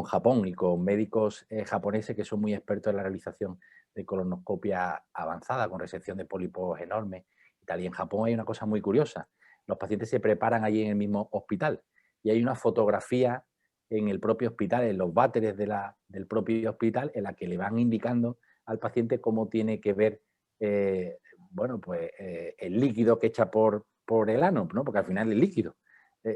Japón y con médicos japoneses que son muy expertos en la realización de colonoscopia avanzada, con resección de pólipos enormes y tal. Y en Japón hay una cosa muy curiosa. Los pacientes se preparan allí en el mismo hospital y hay una fotografía en el propio hospital, en los váteres del propio hospital, en la que le van indicando al paciente cómo tiene que ver bueno, pues, el líquido que echa por el ano, ¿no? Porque al final es líquido.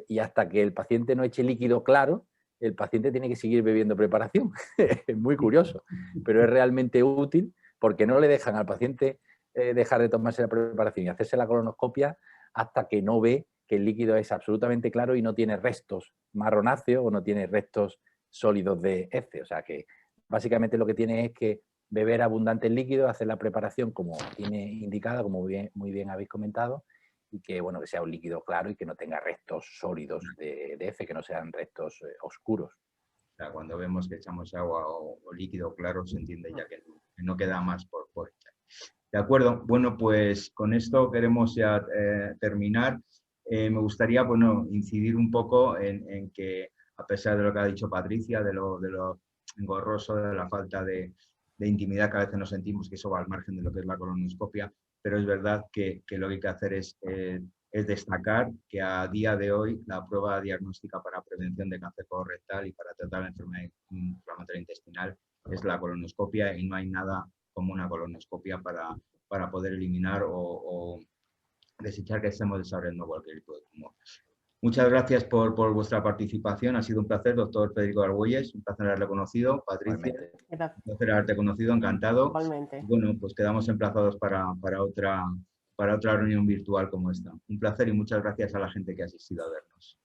Y hasta que el paciente no eche líquido claro, el paciente tiene que seguir bebiendo preparación. Es muy curioso, pero es realmente útil porque no le dejan al paciente dejar de tomarse la preparación y hacerse la colonoscopia hasta que no ve que el líquido es absolutamente claro y no tiene restos marronáceos o no tiene restos sólidos de heces. O sea que básicamente lo que tiene es que beber abundante líquido, hacer la preparación como tiene indicada, como muy bien habéis comentado, y que, bueno, que sea un líquido claro y que no tenga restos sólidos de F, que no sean restos oscuros. O sea, cuando vemos que echamos agua o líquido claro, se entiende ya que no queda más por echar. De acuerdo, bueno, pues con esto queremos ya terminar. Me gustaría, bueno, incidir un poco en que, a pesar de lo que ha dicho Patricia, de lo engorroso, de la falta de intimidad que a veces nos sentimos, que eso va al margen de lo que es la colonoscopia, pero es verdad que lo que hay que hacer es destacar que a día de hoy la prueba diagnóstica para prevención de cáncer colorectal y para tratar la enfermedad inflamatoria intestinal es la colonoscopia, y no hay nada como una colonoscopia para poder eliminar o desechar que estemos desarrollando cualquier tipo de tumor. Muchas gracias por vuestra participación. Ha sido un placer, doctor Federico Argüelles. Un placer haberle conocido. Patricia, un placer haberte conocido. Encantado. Igualmente. Bueno, pues quedamos emplazados para otra reunión virtual como esta. Un placer y muchas gracias a la gente que ha asistido a vernos.